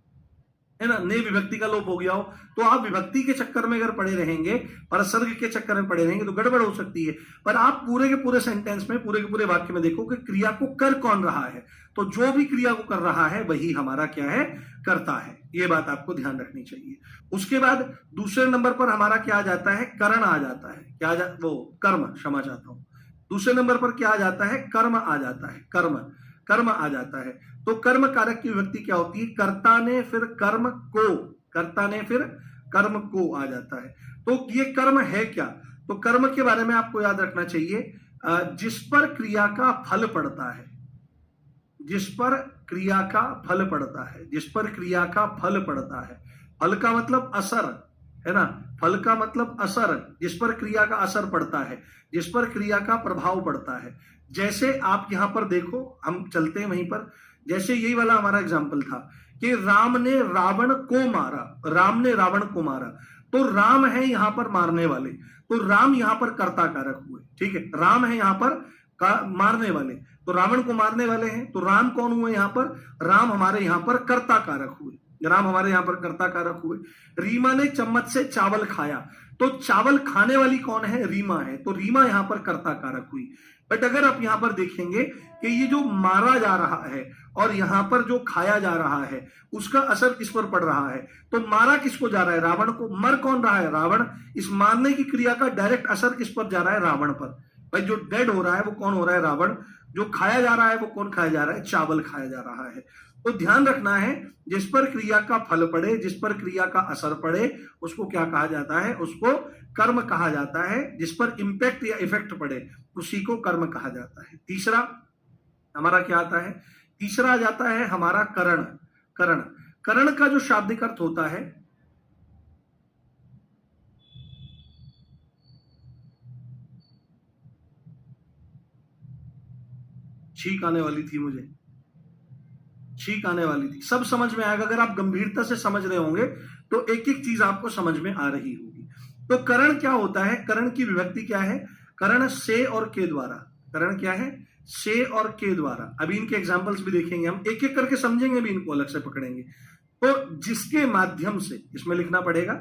है ना, ने विभक्ति का लोप हो गया हो, तो आप विभक्ति के चक्कर में अगर पड़े रहेंगे, परसर्ग के चक्कर में पड़े रहेंगे तो गड़बड़ हो सकती है। पर आप पूरे के पूरे सेंटेंस में, पूरे के पूरे वाक्य में देखो कि क्रिया को कर कौन रहा है, तो जो भी क्रिया को कर रहा है वही हमारा क्या है, करता है। ये बात आपको ध्यान रखनी चाहिए। उसके बाद दूसरे नंबर पर हमारा क्या आ जाता है, करण आ जाता है, क्या वो कर्म, क्षमा चाहता हूं, दूसरे नंबर पर क्या आ जाता है, कर्म आ जाता है, कर्म, कर्म आ जाता है। तो कर्म कारक की विभक्ति क्या होती है, कर्ता ने फिर कर्म को, कर्ता ने फिर कर्म को आ जाता है। तो ये कर्म है क्या, तो कर्म के बारे में आपको याद रखना चाहिए, जिस पर क्रिया का फल पड़ता है, जिस पर क्रिया का फल पड़ता है, जिस पर क्रिया का फल पड़ता है, फल का मतलब असर, है ना, फल का मतलब असर, जिस पर क्रिया का असर पड़ता है, जिस पर क्रिया का प्रभाव पड़ता है। जैसे आप यहां पर देखो, हम चलते हैं वहीं पर, जैसे यही वाला हमारा एग्जाम्पल था कि राम ने रावण को मारा, राम ने रावण को मारा, तो राम है यहां पर मारने वाले, तो राम यहां पर कर्ता कारक हुए, ठीक है, राम है यहां पर मारने वाले, तो रावण को मारने वाले हैं, तो राम कौन हुए यहां पर, राम हमारे यहां पर कर्ता कारक हुए, राम हमारे यहां पर कर्ता कारक हुए। रीमा ने चम्मच से चावल खाया, तो चावल खाने वाली कौन है, रीमा है, तो रीमा यहां पर कर्ता कारक हुई। बट अगर आप यहां पर देखेंगे कि ये जो मारा जा रहा है और यहां पर जो खाया जा रहा है, उसका असर किस पर पड़ रहा है, तो मारा किसको जा रहा है, रावण को, मर कौन रहा है, रावण। इस मारने की क्रिया का डायरेक्ट असर किस पर जा रहा है, रावण पर। भाई जो डेड हो रहा है वो कौन हो रहा है, रावण। जो खाया जा रहा है वो कौन खाया जा रहा है, चावल खाया जा रहा है। तो ध्यान रखना है, जिस पर क्रिया का फल पड़े, जिस पर क्रिया का असर पड़े, उसको क्या कहा जाता है, उसको कर्म कहा जाता है। जिस पर इंपैक्ट या इफेक्ट पड़े उसी को कर्म कहा जाता है। तीसरा हमारा क्या आता है, तीसरा आ जाता है हमारा करण, करण, करण का जो शाब्दिक अर्थ होता है, छींक आने वाली थी मुझे, छींक आने वाली थी, सब समझ में आएगा अगर आप गंभीरता से समझ रहे होंगे तो एक एक चीज आपको समझ में आ रही होगी। तो करण क्या होता है, करण की विभक्ति क्या है, करण से और के द्वारा, करण क्या है, से और के द्वारा। अभी इनके एग्जांपल्स भी देखेंगे, हम एक एक करके समझेंगे, भी इनको अलग से पकड़ेंगे। तो जिसके माध्यम से, इसमें लिखना पड़ेगा,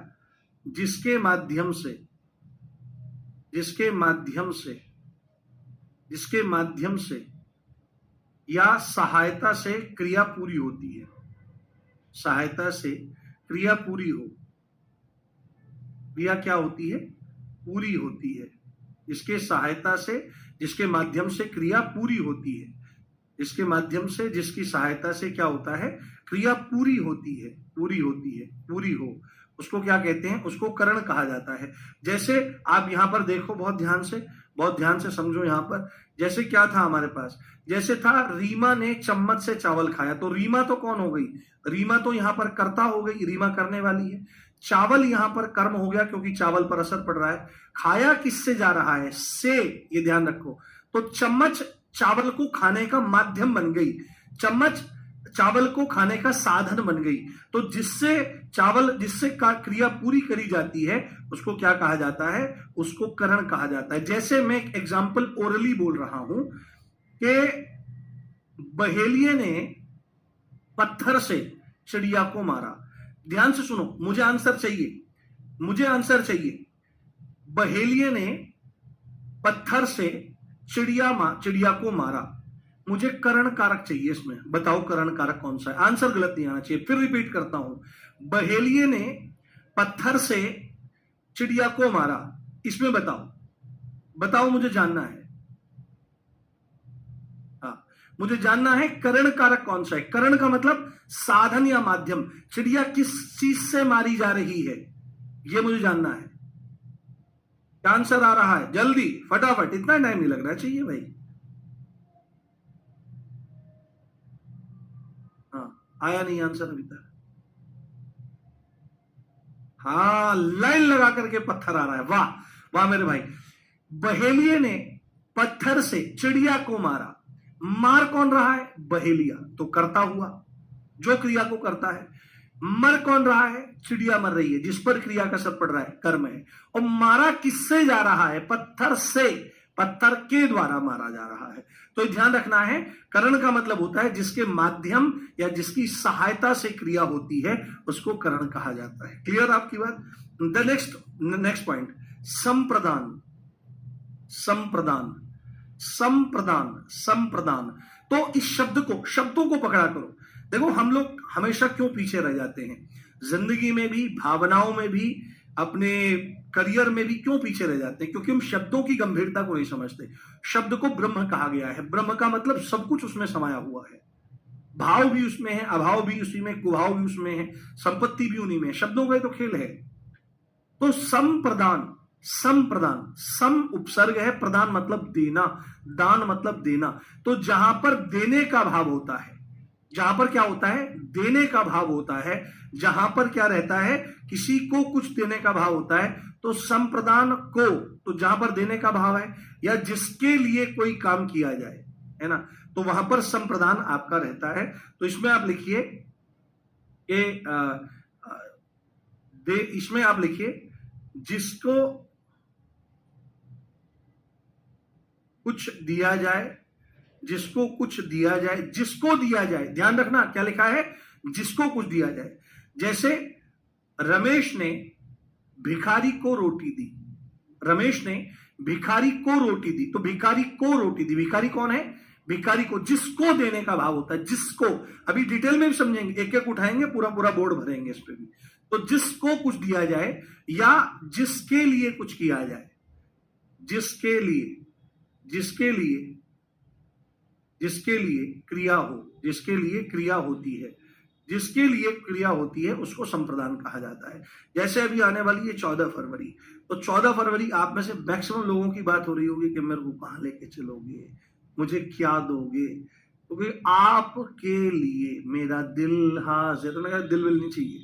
जिसके माध्यम से, जिसके माध्यम से, जिसके माध्यम से या सहायता से क्रिया पूरी होती है, सहायता से क्रिया पूरी हो, क्रिया क्या होती है, पूरी होती है, जिसके सहायता से, जिसके माध्यम से क्रिया पूरी होती है। इसके माध्यम से, जिसकी सहायता से क्या होता है, क्रिया पूरी होती है, पूरी होती है, पूरी हो, उसको क्या कहते हैं, उसको करण कहा जाता है। जैसे आप यहां पर देखो, बहुत ध्यान से समझो। यहां पर जैसे क्या था हमारे पास, जैसे था रीमा ने चम्मच से चावल खाया, तो रीमा तो कौन हो गई, रीमा तो यहां पर कर्ता हो गई, रीमा करने वाली है। चावल यहां पर कर्म हो गया क्योंकि चावल पर असर पड़ रहा है। खाया किससे जा रहा है, से, ये ध्यान रखो। तो चम्मच चावल को खाने का माध्यम बन गई, चम्मच चावल को खाने का साधन बन गई। तो जिससे क्रिया पूरी करी जाती है उसको क्या कहा जाता है, उसको करण कहा जाता है। जैसे मैं एक एग्जांपल ओरली बोल रहा हूं कि बहेलिये ने पत्थर से चिड़िया को मारा। ध्यान से सुनो, मुझे आंसर चाहिए। बहेलिये ने पत्थर से चिड़िया को मारा, मुझे करण कारक चाहिए इसमें। बताओ करण कारक कौन सा है, आंसर गलत नहीं आना चाहिए। फिर रिपीट करता हूं, बहेलिये ने पत्थर से चिड़िया को मारा, इसमें बताओ मुझे जानना है। हाँ, मुझे जानना है करण कारक कौन सा है। करण का मतलब साधन या माध्यम, चिड़िया किस चीज से मारी जा रही है, यह मुझे जानना है। आंसर आ रहा है, जल्दी फटाफट, इतना टाइम नहीं लगना चाहिए भाई। हाँ, आया नहीं आंसर अभी तक। हाँ, लाइन लगा करके पत्थर आ रहा है, वाह वाह मेरे भाई। बहेलिये ने पत्थर से चिड़िया को मारा, मार कौन रहा है, बहेलिया, तो करता हुआ, जो क्रिया को करता है। मर कौन रहा है, चिड़िया मर रही है, जिस पर क्रिया का असर पड़ रहा है, कर्म है। और मारा किससे जा रहा है, पत्थर से, पत्थर के द्वारा मारा जा रहा है। तो ध्यान रखना है, करण का मतलब होता है जिसके माध्यम या जिसकी सहायता से क्रिया होती है, उसको करण कहा जाता है। क्लियर आपकी बात। द नेक्स्ट पॉइंट, संप्रदान। तो इस शब्दों को पकड़ा करो। देखो, हम लोग हमेशा क्यों पीछे रह जाते हैं, जिंदगी में भी, भावनाओं में भी, अपने करियर में भी क्यों पीछे रह जाते हैं, क्योंकि हम शब्दों की गंभीरता को नहीं समझते। शब्द को ब्रह्म कहा गया है, ब्रह्म का मतलब सब कुछ उसमें समाया हुआ है। भाव भी उसमें है, अभाव भी उसी में, कुभाव भी उसमें है, संपत्ति भी उन्हीं में। शब्दों का तो खेल है। तो संप्रदान, सम उपसर्ग है, प्रदान मतलब देना, दान मतलब देना। तो जहां पर देने का भाव होता है, जहां पर क्या होता है, देने का भाव होता है, जहां पर क्या रहता है, किसी को कुछ देने का भाव होता है, तो संप्रदान को, तो जहां पर देने का भाव है या जिसके लिए कोई काम किया जाए, है ना, तो वहां पर संप्रदान आपका रहता है। तो इसमें आप लिखिए इसमें आप लिखिए जिसको कुछ दिया जाए, जिसको कुछ दिया जाए, जिसको दिया जाए। ध्यान रखना क्या लिखा है, जिसको कुछ दिया जाए। जैसे रमेश ने भिखारी को रोटी दी, रमेश ने भिखारी को रोटी दी, तो भिखारी को रोटी दी, भिखारी कौन है, भिखारी को, जिसको देने का भाव होता है, जिसको। अभी डिटेल में भी समझेंगे, एक एक उठाएंगे, पूरा पूरा बोर्ड भरेंगे इस पे भी। तो जिसको कुछ दिया जाए या जिसके लिए कुछ किया जाए, जिसके लिए क्रिया हो, जिसके लिए क्रिया होती है, जिसके लिए क्रिया होती है, उसको संप्रदान कहा जाता है। जैसे अभी आने वाली है 14 फरवरी, तो 14 फरवरी आप में से मैक्सिमम लोगों की बात हो रही होगी कि मेरे को कहां लेके चलोगे, मुझे क्या दोगे, क्योंकि आपके लिए मेरा दिल हाजिर। तो लगा दिल विल नहीं चाहिए,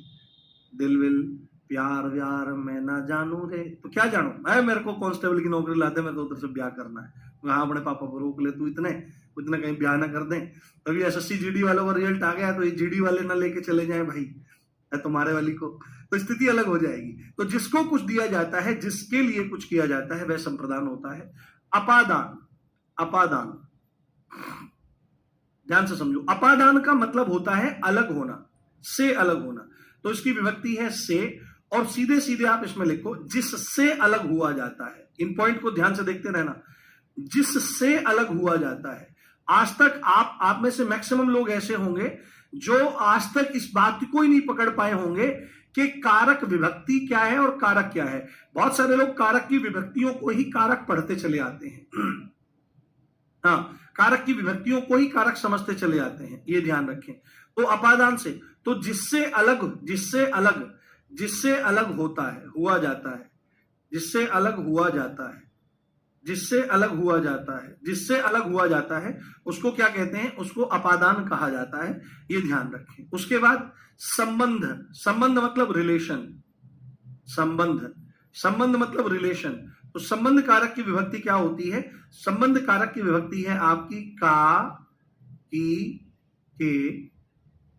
दिल विल, प्यार व्यार मैं ना जानू रे, तो क्या जानू मैं, मेरे को कांस्टेबल की नौकरी लाते, मेरे को उधर से ब्याह करना है। हाँ, अपने पापा को रोक ले, तू इतने कहीं ब्याह ना कर दें। अभी एसएससी जीडी वालों का रिजल्ट आ गया, तो ये जीडी वाले ना लेके चले जाएं भाई तुम्हारे वाली को, तो स्थिति अलग हो जाएगी। तो जिसको कुछ दिया जाता है, जिसके लिए कुछ किया जाता है, वह संप्रदान होता है। अपादान, ध्यान से समझो। अपादान का मतलब होता है अलग होना, से अलग होना। तो इसकी विभक्ति है से, और सीधे सीधे आप इसमें लिखो जिससे अलग हुआ जाता है। इन पॉइंट को ध्यान से देखते रहना, जिससे अलग हुआ जाता है। आज तक आप में से मैक्सिमम लोग ऐसे होंगे जो आज तक इस बात को ही नहीं पकड़ पाए होंगे कि कारक विभक्ति क्या है और कारक क्या है। बहुत सारे लोग कारक की विभक्तियों को ही कारक पढ़ते चले आते हैं। हाँ, कारक की विभक्तियों को ही कारक समझते चले जाते हैं, ये ध्यान रखें। तो अपादान से, तो जिससे अलग होता है, हुआ जाता है, जिससे अलग हुआ जाता है, जिससे अलग हुआ जाता है, जिससे अलग हुआ जाता है, उसको क्या कहते हैं? उसको अपादान कहा जाता है, ये ध्यान रखें। उसके बाद संबंध, संबंध मतलब रिलेशन, संबंध, संबंध मतलब रिलेशन। तो संबंध कारक की विभक्ति क्या होती है? संबंध कारक की विभक्ति है आपकी का, की, के,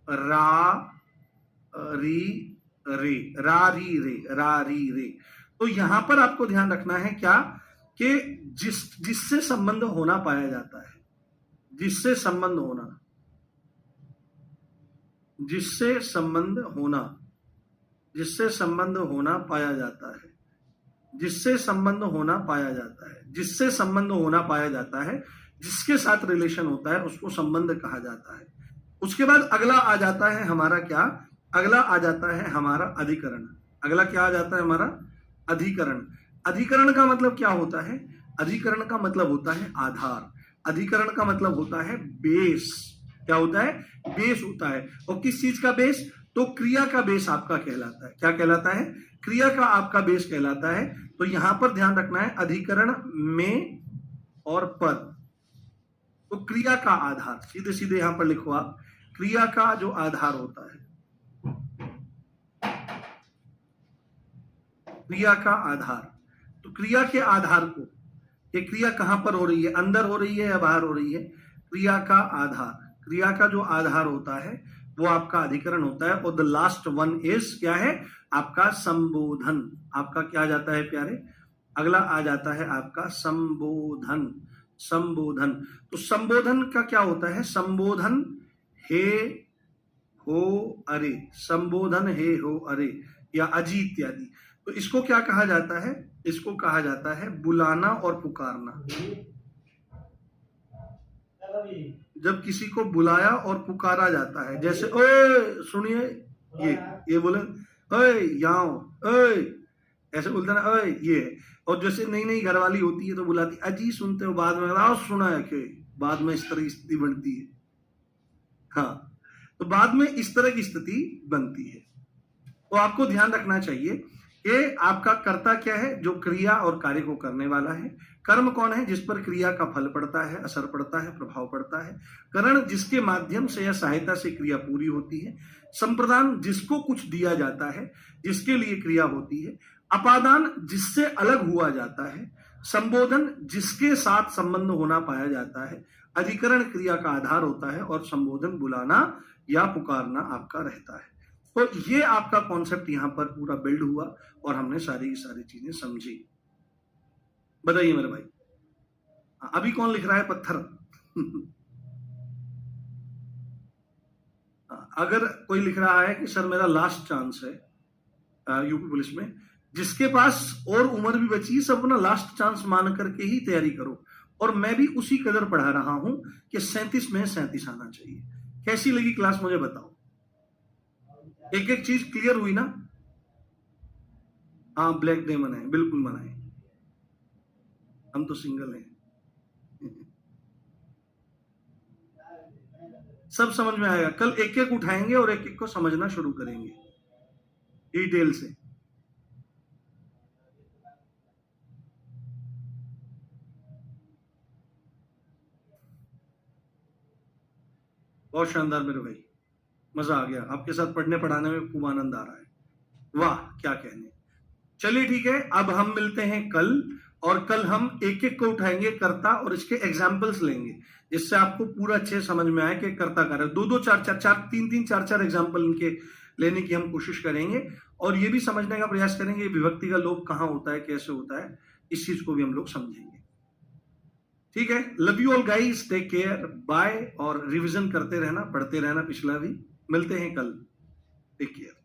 रा, री, रे, रा री रे, रा री रे। तो यहां पर आपको ध्यान रखना है क्या कि जिससे संबंध होना पाया जाता है, जिससे संबंध होना, जिससे संबंध होना, जिससे संबंध होना पाया जाता है, जिससे संबंध होना पाया जाता है, जिससे संबंध होना पाया जाता है, जिसके साथ रिलेशन होता है, उसको संबंध कहा जाता है। उसके बाद अगला आ जाता है हमारा क्या? अगला आ जाता है हमारा अधिकरण। अगला क्या आ जाता है हमारा? अधिकरण। अधिकरण का मतलब क्या होता है? अधिकरण का मतलब होता है आधार। अधिकरण का मतलब होता है बेस। क्या होता है? बेस होता है। और किस चीज का बेस? तो क्रिया का बेस आपका कहलाता है। क्या कहलाता है? क्रिया का आपका बेस कहलाता है। तो यहां पर ध्यान रखना है, अधिकरण में और पर, तो क्रिया का आधार, सीधे सीधे यहां पर लिखो आप, क्रिया का जो आधार होता है, क्रिया का आधार। तो क्रिया के आधार को, ये क्रिया कहां पर हो रही है? अंदर हो रही है या बाहर हो रही है? क्रिया का आधार, क्रिया का जो आधार होता है वो आपका अधिकरण होता है। और द लास्ट वन इज क्या है? आपका संबोधन। आपका क्या आ जाता है प्यारे? अगला आ जाता है आपका संबोधन। संबोधन, तो संबोधन का क्या होता है? संबोधन हे, हो, अरे, संबोधन हे, हो, अरे, या अजी इत्यादि। तो इसको क्या कहा जाता है? इसको कहा जाता है बुलाना और पुकारना। जब किसी को बुलाया और पुकारा जाता है, जैसे ओए सुनिए, ये बोले ओए यहाँ, ओए, ऐसे बोलता ना ओए, ये। और जैसे नई नई घरवाली होती है तो बुलाती अजी सुनते हो, बाद में आओ सुना है कि, बाद में इस तरह की स्थिति बनती है। हाँ, तो बाद में इस तरह की स्थिति बनती है। तो आपको ध्यान रखना चाहिए कि आपका कर्ता क्या है? जो क्रिया और कार्य को करने वाला है। कर्म कौन है? जिस पर क्रिया का फल पड़ता है, असर पड़ता है, प्रभाव पड़ता है। करण, जिसके माध्यम से या सहायता से क्रिया पूरी होती है। संप्रदान, जिसको कुछ दिया जाता है, जिसके लिए क्रिया होती है। अपादान, जिससे अलग हुआ जाता है। संबोधन, जिसके साथ संबंध होना पाया जाता है। अधिकरण क्रिया का आधार होता है और संबोधन बुलाना या पुकारना आपका रहता है। तो ये आपका कॉन्सेप्ट यहां पर पूरा बिल्ड हुआ और हमने सारी की सारी चीजें समझी। बताइए मेरे भाई, अभी कौन लिख रहा है पत्थर? अगर कोई लिख रहा है कि सर मेरा लास्ट चांस है यूपी पुलिस में, जिसके पास और उम्र भी बची, सब अपना लास्ट चांस मान करके ही तैयारी करो। और मैं भी उसी कदर पढ़ा रहा हूं कि 37 में 37 आना चाहिए। कैसी लगी क्लास मुझे बताओ? एक एक चीज क्लियर हुई ना? हाँ, ब्लैक डे मनाए, बिल्कुल मनाए, हम तो सिंगल हैं। सब समझ में आएगा। कल एक एक उठाएंगे और एक एक को समझना शुरू करेंगे डिटेल से। बहुत शानदार मेरे भाई, मजा आ गया आपके साथ पढ़ने पढ़ाने में, खूब आनंद आ रहा है। वाह, क्या कहने। चलिए ठीक है, अब हम मिलते हैं कल, और कल हम एक एक को उठाएंगे कर्ता और इसके एग्जाम्पल्स लेंगे, जिससे आपको पूरा अच्छे समझ में आए कि कर्ता कार्य। दो दो चार चार चार, तीन तीन चार चार एग्जाम्पल इनके लेने की हम कोशिश करेंगे, और ये भी समझने का प्रयास करेंगे विभक्ति का लोप कहाँ होता है, कैसे होता है, इस चीज को भी हम लोग समझेंगे। ठीक है, love you all guys, take care, bye. और रिवीजन करते रहना, पढ़ते रहना पिछला भी। मिलते हैं कल, टेक केयर।